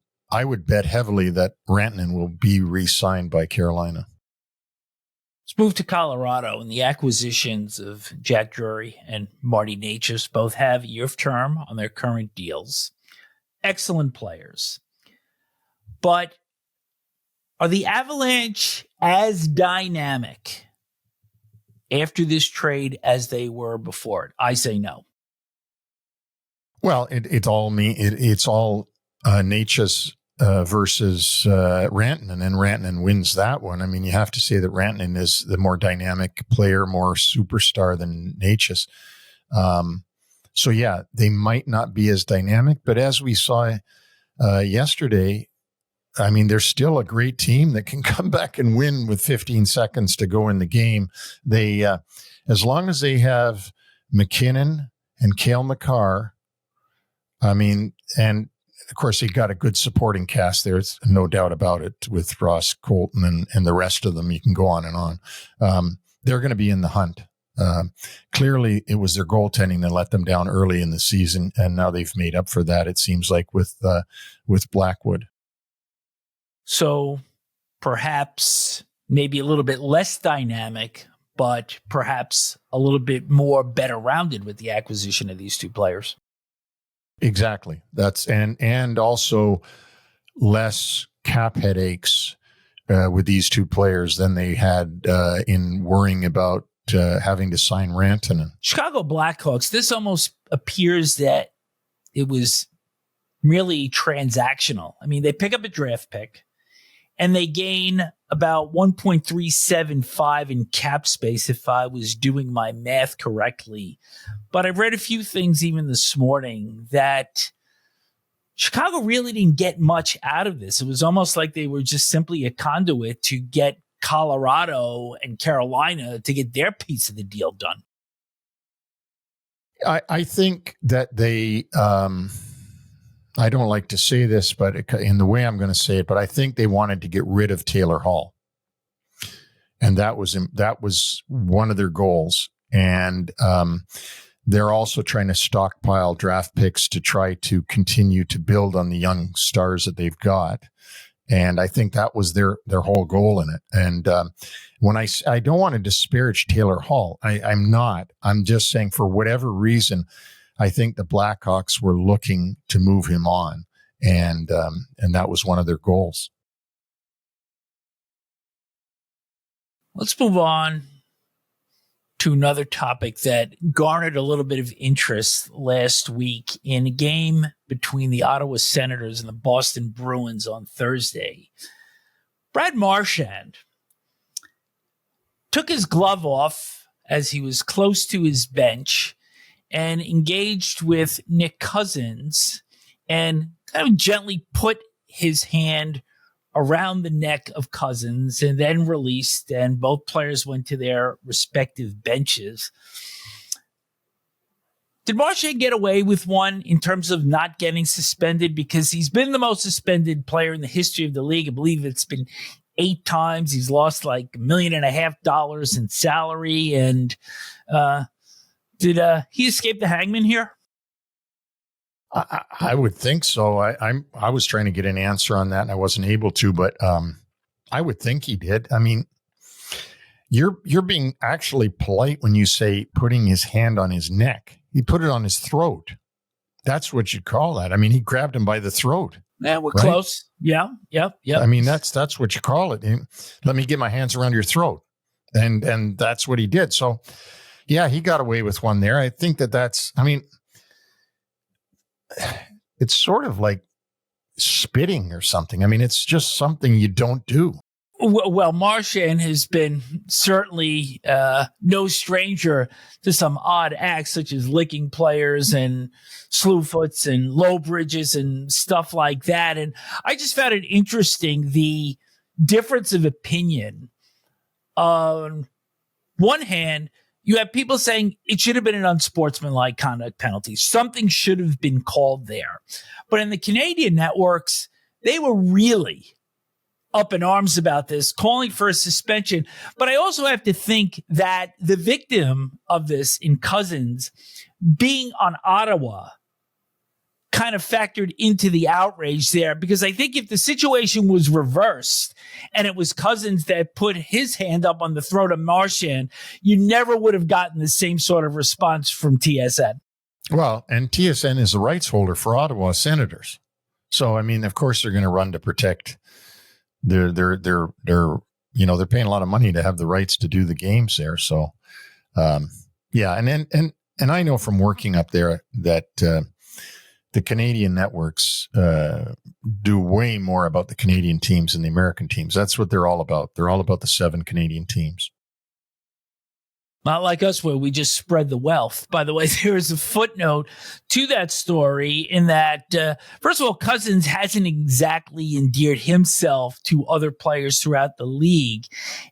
bet heavily that Rantanen will be re-signed by Carolina. Let's move to Colorado, and the acquisitions of Jack Drury and Marty Necas both have a year of term on their current deals. Excellent players. But are the Avalanche as dynamic after this trade as they were before it? I say no. Well, it's all Necas versus Rantanen, and Rantanen wins that one. I mean, you have to say that Rantanen is the more dynamic player, more superstar than Necas. So yeah, they might not be as dynamic, but as we saw yesterday, I mean, they're still a great team that can come back and win with 15 seconds to go in the game. They, as long as they have McKinnon and Cale Makar, I mean, and of course, they got a good supporting cast there. It's no doubt about it with Ross Colton and the rest of them. You can go on and on. They're going to be in the hunt. Clearly, it was their goaltending that let them down early in the season, and now they've made up for that, it seems like, with Blackwood. So perhaps maybe a little bit less dynamic, but perhaps a little bit more better rounded with the acquisition of these two players. Exactly. That's and also less cap headaches with these two players than they had in worrying about having to sign Rantanen. Chicago Blackhawks, this almost appears that it was really transactional. I mean, they pick up a draft pick and they gain about 1.375 in cap space, if I was doing my math correctly. But I've read a few things even this morning that Chicago really didn't get much out of this. It was almost like they were just simply a conduit to get Colorado and Carolina to get their piece of the deal done. I think that they, I don't like to say this, but in the way I'm going to say it, but I think they wanted to get rid of Taylor Hall. And that was one of their goals. And they're also trying to stockpile draft picks to try to continue to build on the young stars that they've got. And I think that was their whole goal in it. And when I don't want to disparage Taylor Hall, I'm not. I'm just saying for whatever reason, I think the Blackhawks were looking to move him on, and that was one of their goals. Let's move on to another topic that garnered a little bit of interest last week in a game between the Ottawa Senators and the Boston Bruins on Thursday. Brad Marchand took his glove off as he was close to his bench and engaged with Nick Cousins and kind of gently put his hand around the neck of Cousins and then released, and both players went to their respective benches. Did Marchand get away with one in terms of not getting suspended? Because he's been the most suspended player in the history of the league. I believe it's been 8 times. He's lost like $1.5 million in salary. And did he escape the hangman here? I would think so. I was trying to get an answer on that and I wasn't able to, but I would think he did. I mean, you're being actually polite when you say putting his hand on his neck. He put it on his throat. That's what you'd call that. I mean, he grabbed him by the throat. Yeah, we're close. Yeah. I mean, that's what you call it. Let me get my hands around your throat. And that's what he did. So, yeah, he got away with one there. I think that's, I mean, it's sort of like spitting or something. I mean, it's just something you don't do. Well, Marchand has been certainly no stranger to some odd acts such as licking players and slew foots and low bridges and stuff like that. And I just found it interesting, the difference of opinion. On one hand, you have people saying it should have been an unsportsmanlike conduct penalty. Something should have been called there. But in the Canadian networks, they were really up in arms about this, calling for a suspension. But I also have to think that the victim of this in Cousins being on Ottawa kind of factored into the outrage there, because I think if the situation was reversed and it was Cousins that put his hand up on the throat of Marchand, you never would have gotten the same sort of response from TSN. Well, and TSN is the rights holder for Ottawa Senators. So, I mean, of course they're going to run to protect they're paying a lot of money to have the rights to do the games there. So, yeah. And I know from working up there that, the Canadian networks do way more about the Canadian teams than the American teams. That's what they're all about. They're all about the 7 Canadian teams. Not like us, where we just spread the wealth. By the way, there is a footnote to that story in that, first of all, Cousins hasn't exactly endeared himself to other players throughout the league.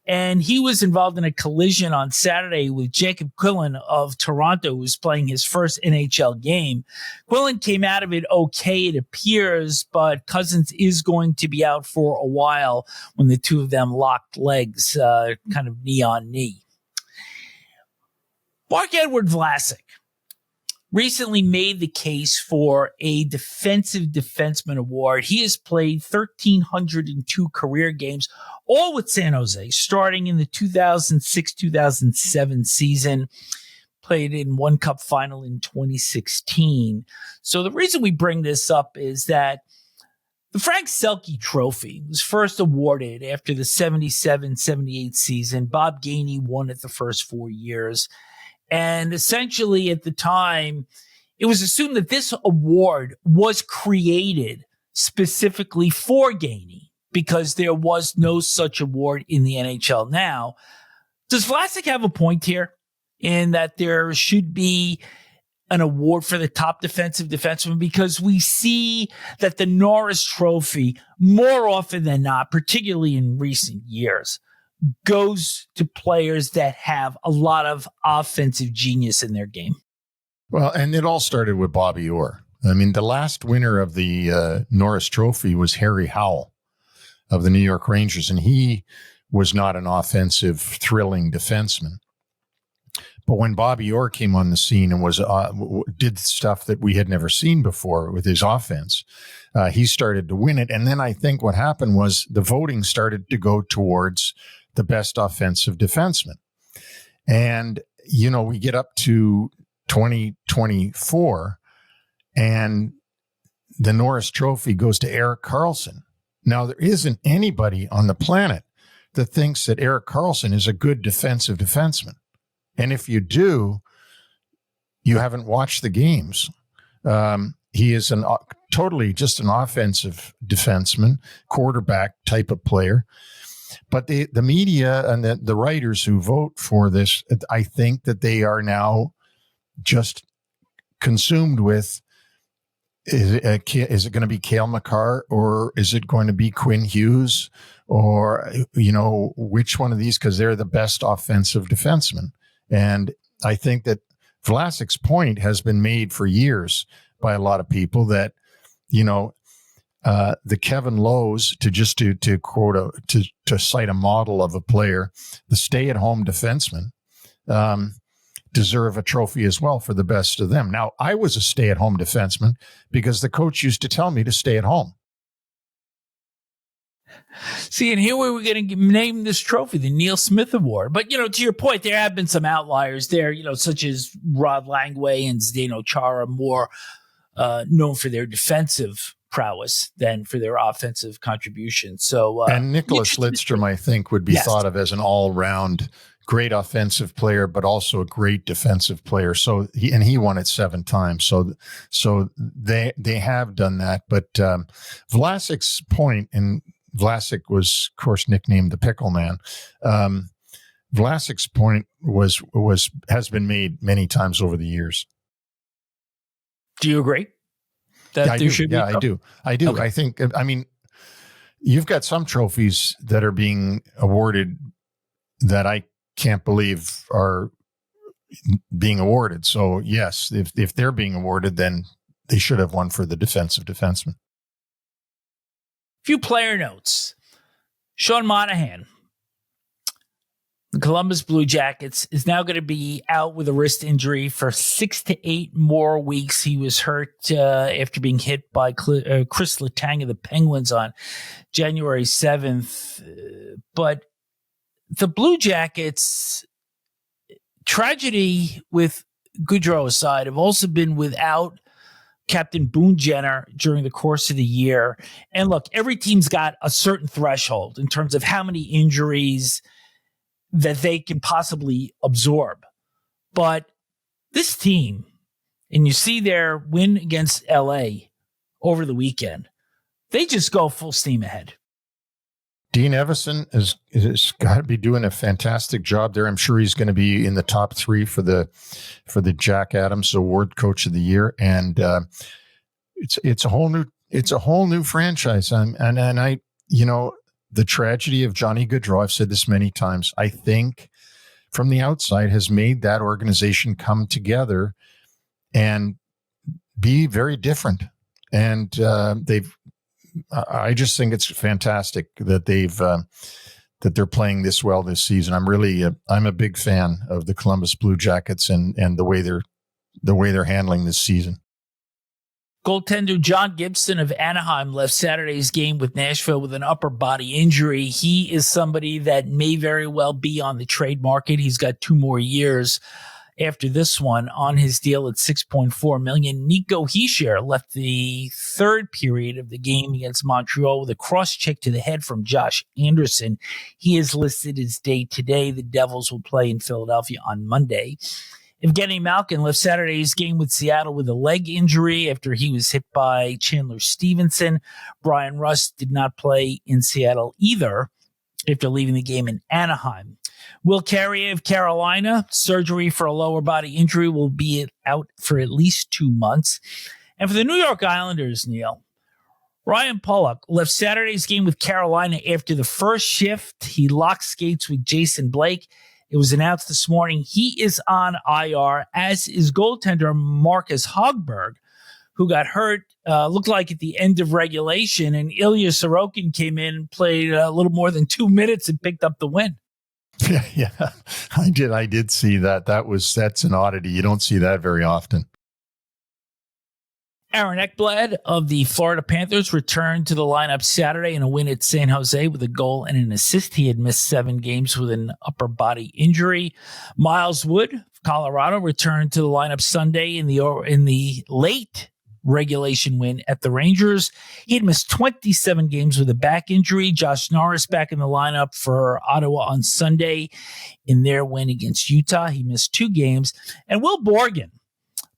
And he was involved in a collision on Saturday with Jacob Quillen of Toronto, who was playing his first NHL game. Quillen came out of it okay, it appears, but Cousins is going to be out for a while when the two of them locked legs, kind of knee on knee. Marc-Edouard Vlasic recently made the case for a defensive defenseman award. He has played 1,302 career games, all with San Jose, starting in the 2006-2007 season. Played in one Cup final in 2016. So the reason we bring this up is that the Frank Selke Trophy was first awarded after the 77-78 season. Bob Gainey won it the first 4 years. And essentially at the time, it was assumed that this award was created specifically for Gainey because there was no such award in the NHL now. Does Vlasic have a point here in that there should be an award for the top defensive defenseman? Because we see that the Norris Trophy, more often than not, particularly in recent years, goes to players that have a lot of offensive genius in their game. Well, and it all started with Bobby Orr. I mean, the last winner of the Norris Trophy was Harry Howell of the New York Rangers, and he was not an offensive, thrilling defenseman. But when Bobby Orr came on the scene and was did stuff that we had never seen before with his offense, he started to win it. And then I think what happened was the voting started to go towards the best offensive defenseman. And, you know, we get up to 2024 and the Norris Trophy goes to Erik Karlsson. Now, there isn't anybody on the planet that thinks that Erik Karlsson is a good defensive defenseman. And if you do, you haven't watched the games. He is totally just an offensive defenseman, quarterback type of player. But the media and the writers who vote for this, I think that they are now just consumed with Is it going to be Cale Makar, or is it going to be Quinn Hughes, or, which one of these? Because they're the best offensive defensemen. And I think that Vlasic's point has been made for years by a lot of people that, the Kevin Lowe's, to quote to cite a model of a player, the stay-at-home defenseman, deserve a trophy as well for the best of them. Now, I was a stay-at-home defenseman because the coach used to tell me to stay at home. See, and here we were going to name this trophy the Neil Smith Award. But, to your point, there have been some outliers there, such as Rod Langway and Zdeno Chara, more known for their defensive prowess than for their offensive contribution. So, and Nicholas Lidstrom, I think, would be thought of as an all-round great offensive player, but also a great defensive player. So he won it 7 times. So they have done that. But Vlasic's point, and Vlasic was, of course, nicknamed the Pickle Man. Vlasic's point has been made many times over the years. Do you agree? I do. Okay. I think. You've got some trophies that are being awarded that I can't believe are being awarded. So yes, if they're being awarded, then they should have won for the defensive defenseman. Few player notes. Sean Monahan, the Columbus Blue Jackets, is now going to be out with a wrist injury for 6 to 8 more weeks. He was hurt after being hit by Chris Letang of the Penguins on January 7th. But the Blue Jackets, tragedy with Goudreau aside, have also been without Captain Boone Jenner during the course of the year. And look, every team's got a certain threshold in terms of how many injuries that they can possibly absorb. But this team, and you see their win against LA over the weekend, they just go full steam ahead. Dean Evison has got to be doing a fantastic job there. I'm sure he's going to be in the top 3 for the Jack Adams Award Coach of the Year, and it's a whole new franchise. And I the tragedy of Johnny Gaudreau, I've said this many times, I think from the outside has made that organization come together and be very different. And I just think it's fantastic that that they're playing this well this season. I'm a big fan of the Columbus Blue Jackets and the way they're handling this season. Goaltender John Gibson of Anaheim left Saturday's game with Nashville with an upper body injury. He is somebody that may very well be on the trade market. He's got 2 more years after this one on his deal at $6.4 million. Nico Hischier left the 3rd period of the game against Montreal with a cross check to the head from Josh Anderson. He is listed as day today. The Devils will play in Philadelphia on Monday. Evgeny Malkin left Saturday's game with Seattle with a leg injury after he was hit by Chandler Stevenson. Brian Rust did not play in Seattle either after leaving the game in Anaheim. Will Carrier of Carolina, surgery for a lower body injury, will be out for at least 2 months. And for the New York Islanders, Neil, Ryan Pulock left Saturday's game with Carolina after the first shift. He locked skates with Jason Blake. It was announced this morning he is on IR, as is goaltender Marcus Hogberg, who got hurt, looked like at the end of regulation, and Ilya Sorokin came in, played a little more than 2 minutes, and picked up the win. Yeah, I did see that. That's an oddity. You don't see that very often. Aaron Ekblad of the Florida Panthers returned to the lineup Saturday in a win at San Jose with a goal and an assist. He had missed 7 games with an upper body injury. Miles Wood of Colorado returned to the lineup Sunday in the late regulation win at the Rangers. He had missed 27 games with a back injury. Josh Norris back in the lineup for Ottawa on Sunday in their win against Utah. He missed 2 games. And Will Borgen,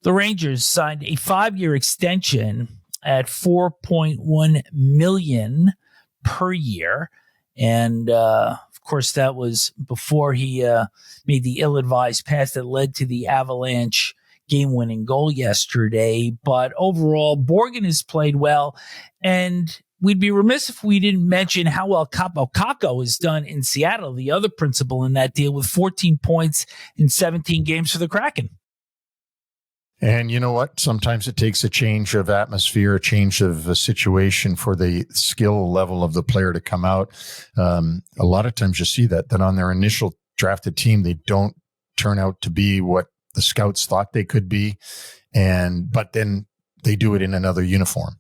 the Rangers, signed a 5-year extension at $4.1 million per year. And, of course, that was before he made the ill-advised pass that led to the Avalanche game-winning goal yesterday. But overall, Borgen has played well, and we'd be remiss if we didn't mention how well Capo Caco has done in Seattle, the other principal in that deal, with 14 points in 17 games for the Kraken. And you know what? Sometimes it takes a change of atmosphere, a change of a situation for the skill level of the player to come out. A lot of times you see that on their initial drafted team, they don't turn out to be what the scouts thought they could be. But then they do it in another uniform.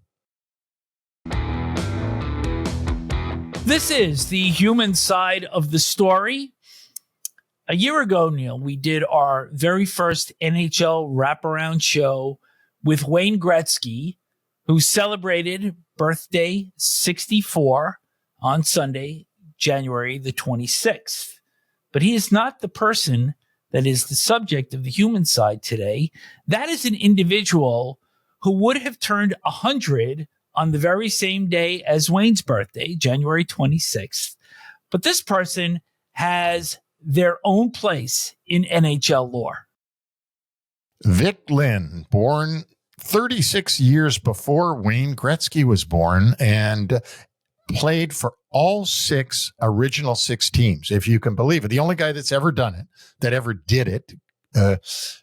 This is the human side of the story. A year ago, Neil, we did our very first NHL Wraparound show with Wayne Gretzky, who celebrated birthday 64 on Sunday, January the 26th. But he is not the person that is the subject of the human side today. That is an individual who would have turned 100 on the very same day as Wayne's birthday, January 26th. But this person has their own place in NHL lore. Vic Lynn, born 36 years before Wayne Gretzky was born, and played for all original six teams, if you can believe it. The only guy that's ever done it, that ever did it,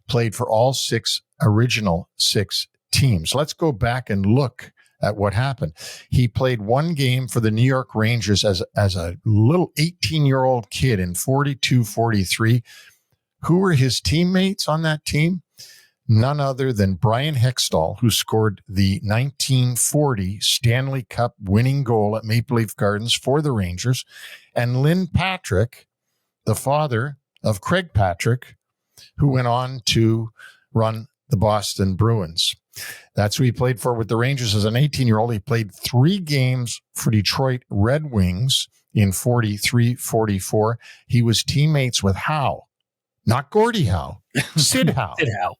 played for all original six teams. Let's go back and look at what happened. He played one game for the New York Rangers as a little 18-year-old kid in 42-43. Who were his teammates on that team? None other than Brian Hextall, who scored the 1940 Stanley Cup winning goal at Maple Leaf Gardens for the Rangers, and Lynn Patrick, the father of Craig Patrick, who went on to run the Boston Bruins. That's who he played for with the Rangers as an 18-year-old. He played 3 games for Detroit Red Wings in 43-44. He was teammates with Howe, not Gordie Howe, Sid Howe. Sid Howe.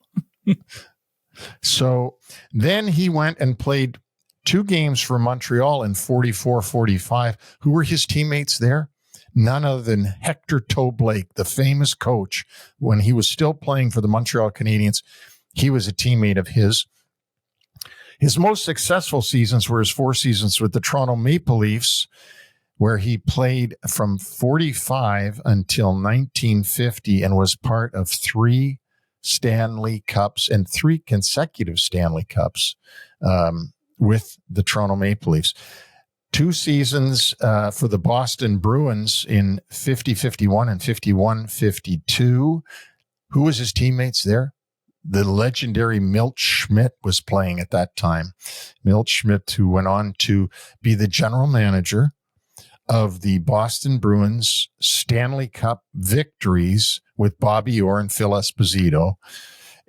So then he went and played 2 games for Montreal in 44-45. Who were his teammates there? None other than Hector Toe Blake, the famous coach. When he was still playing for the Montreal Canadiens, he was a teammate of his. His most successful seasons were his 4 seasons with the Toronto Maple Leafs, where he played from 45 until 1950 and was part of 3 Stanley Cups and 3 consecutive Stanley Cups with the Toronto Maple Leafs. 2 seasons for the Boston Bruins in 50-51 and 51-52. Who was his teammates there? The legendary Milt Schmidt was playing at that time. Milt Schmidt, who went on to be the general manager of the Boston Bruins Stanley Cup victories with Bobby Orr and Phil Esposito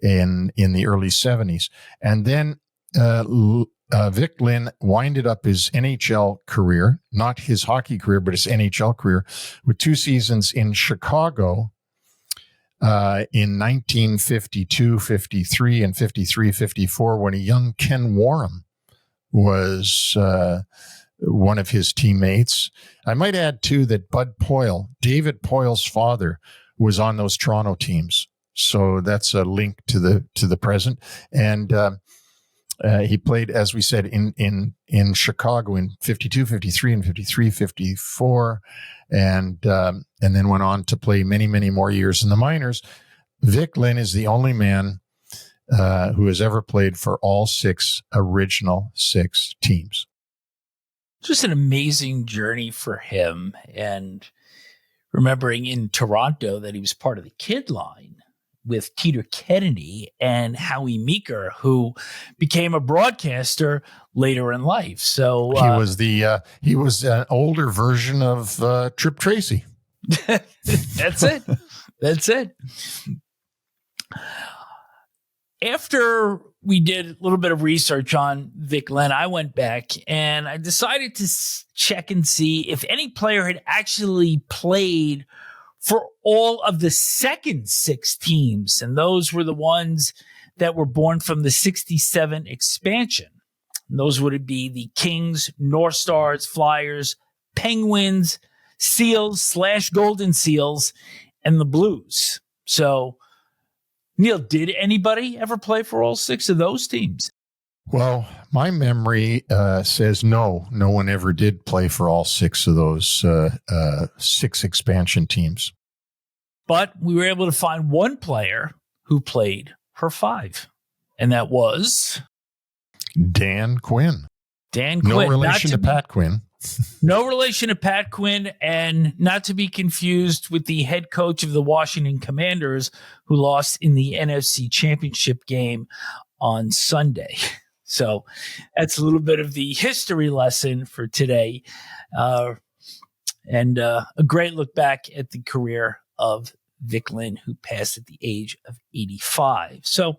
in the early 70s. And then Vic Lynn winded up his NHL career, not his hockey career, but his NHL career, with 2 seasons in Chicago in 1952-53 and 53-54, when a young Ken Warham was one of his teammates. I might add, too, that Bud Poyle, David Poyle's father, was on those Toronto teams. So that's a link to the present. And he played, as we said, in Chicago in 52-53 and 53-54, and then went on to play many, many more years in the minors. Vic Lynn is the only man who has ever played for all 6 original 6 teams. Just an amazing journey for him. And remembering in Toronto that he was part of the kid line with Teeter Kennedy and Howie Meeker, who became a broadcaster later in life. So he was an older version of Tripp Tracy. That's it. That's it. After we did a little bit of research on Vic Lynn, I went back and I decided to check and see if any player had actually played for all of the second 6 teams. And those were the ones that were born from the 67 expansion. And those would be the Kings, North Stars, Flyers, Penguins, Seals / Golden Seals, and the Blues. So Neil, did anybody ever play for all 6 of those teams? Well, my memory says no one ever did play for all 6 of those 6 expansion teams. But we were able to find one player who played for 5, and that was Dan Quinn. Dan Quinn. No relation to Pat Quinn. No relation to Pat Quinn, and not to be confused with the head coach of the Washington Commanders who lost in the NFC Championship game on Sunday. So that's a little bit of the history lesson for today, and a great look back at the career of Vic Lynn, who passed at the age of 85. So,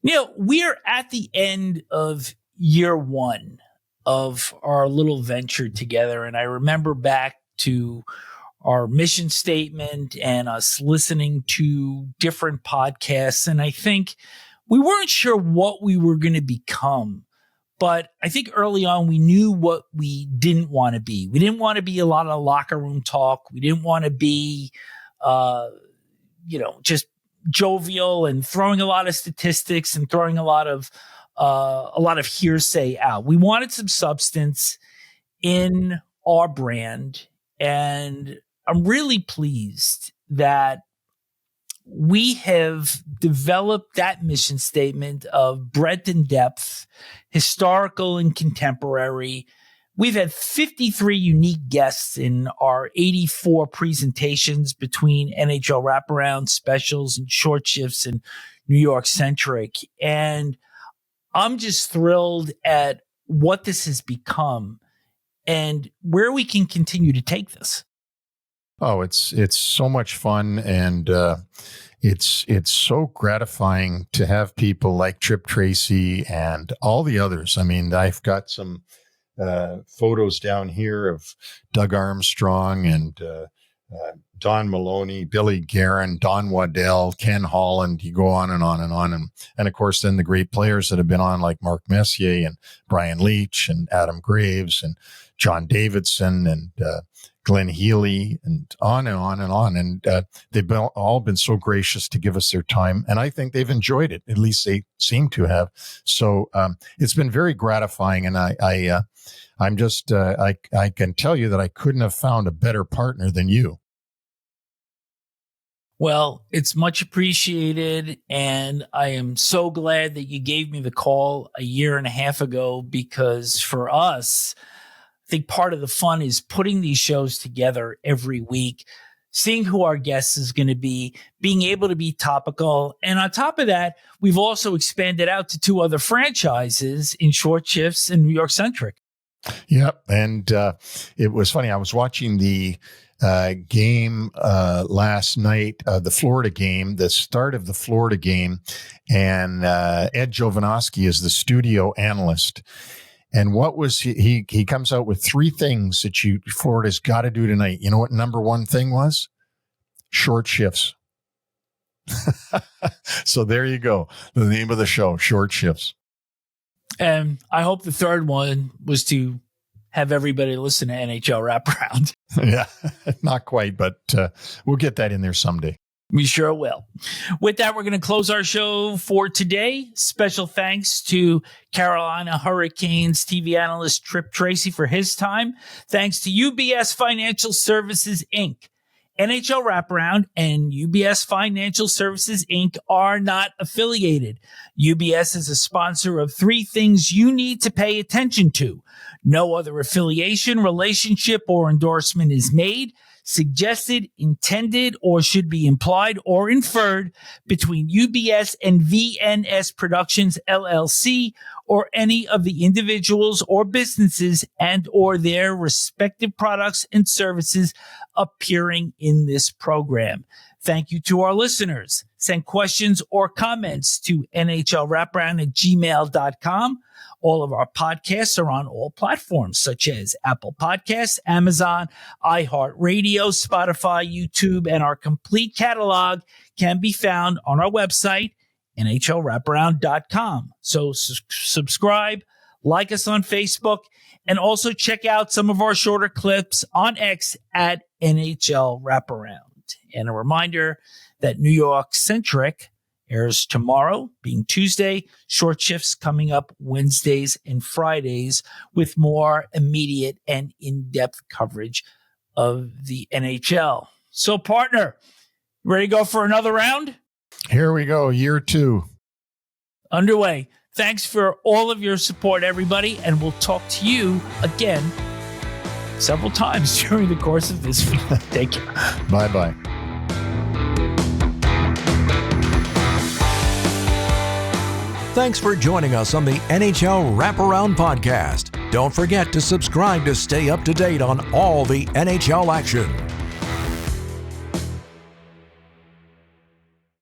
Neil, we're at the end of year 1 of our little venture together. And I remember back to our mission statement and us listening to different podcasts. And I think we weren't sure what we were going to become, but I think early on we knew what we didn't want to be. We didn't want to be a lot of locker room talk. We didn't want to be, just jovial and throwing a lot of statistics and throwing a lot of hearsay out. We wanted some substance in our brand, and I'm really pleased that we have developed that mission statement of breadth and depth, historical and contemporary. We've had 53 unique guests in our 84 presentations between NHL Wraparound specials and short shifts and New York centric. And I'm just thrilled at what this has become and where we can continue to take this. Oh, it's so much fun, and it's so gratifying to have people like Tripp Tracy and all the others. I mean, I've got some photos down here of Doug Armstrong and Don Maloney, Billy Guerin, Don Waddell, Ken Holland. You go on and on and on. And of course, then the great players that have been on, like Mark Messier and Brian Leach and Adam Graves and John Davidson and Glenn Healy, and on and on and on. And they've all been so gracious to give us their time. And I think they've enjoyed it. At least they seem to have. So it's been very gratifying. And I'm just, I can tell you that I couldn't have found a better partner than you. Well, it's much appreciated. And I am so glad that you gave me the call a year and a half ago, because for us, I think part of the fun is putting these shows together every week, seeing who our guest is going to be, being able to be topical. And on top of that, we've also expanded out to 2 other franchises in short shifts and New York centric. Yep. And it was funny. I was watching the game last night, the Florida game, the start of the Florida game, and Ed Jovanovski is the studio analyst. And what was he comes out with 3 things that Florida's got to do tonight. You know what number 1 thing was? Short shifts. So there you go. The name of the show, Short Shifts. And I hope the third one was to have everybody listen to NHL Wraparound. Yeah, not quite, but we'll get that in there someday. We sure will. With that, we're going to close our show for today. Special thanks to Carolina Hurricanes TV analyst Tripp Tracy for his time. Thanks to UBS Financial Services, Inc. NHL Wraparound and UBS Financial Services, Inc. are not affiliated. UBS is a sponsor of 3 things you need to pay attention to. No other affiliation, relationship, or endorsement is made, suggested, intended, or should be implied or inferred between UBS and VNS Productions, LLC, or any of the individuals or businesses and or their respective products and services appearing in this program. Thank you to our listeners. Send questions or comments to nhlwraparound@gmail.com. All of our podcasts are on all platforms such as Apple Podcasts, Amazon, iHeartRadio, Spotify, YouTube, and our complete catalog can be found on our website, nhlwraparound.com. So subscribe, like us on Facebook, and also check out some of our shorter clips on X at NHL Wraparound. And a reminder that New York Centric airs tomorrow, being Tuesday. Short shifts coming up Wednesdays and Fridays with more immediate and in-depth coverage of the NHL. So, partner, ready to go for another round? Here we go, year 2. Underway. Thanks for all of your support, everybody, and we'll talk to you again several times during the course of this week. Take care. Bye-bye. Thanks for joining us on the NHL Wraparound podcast. Don't forget to subscribe to stay up to date on all the NHL action.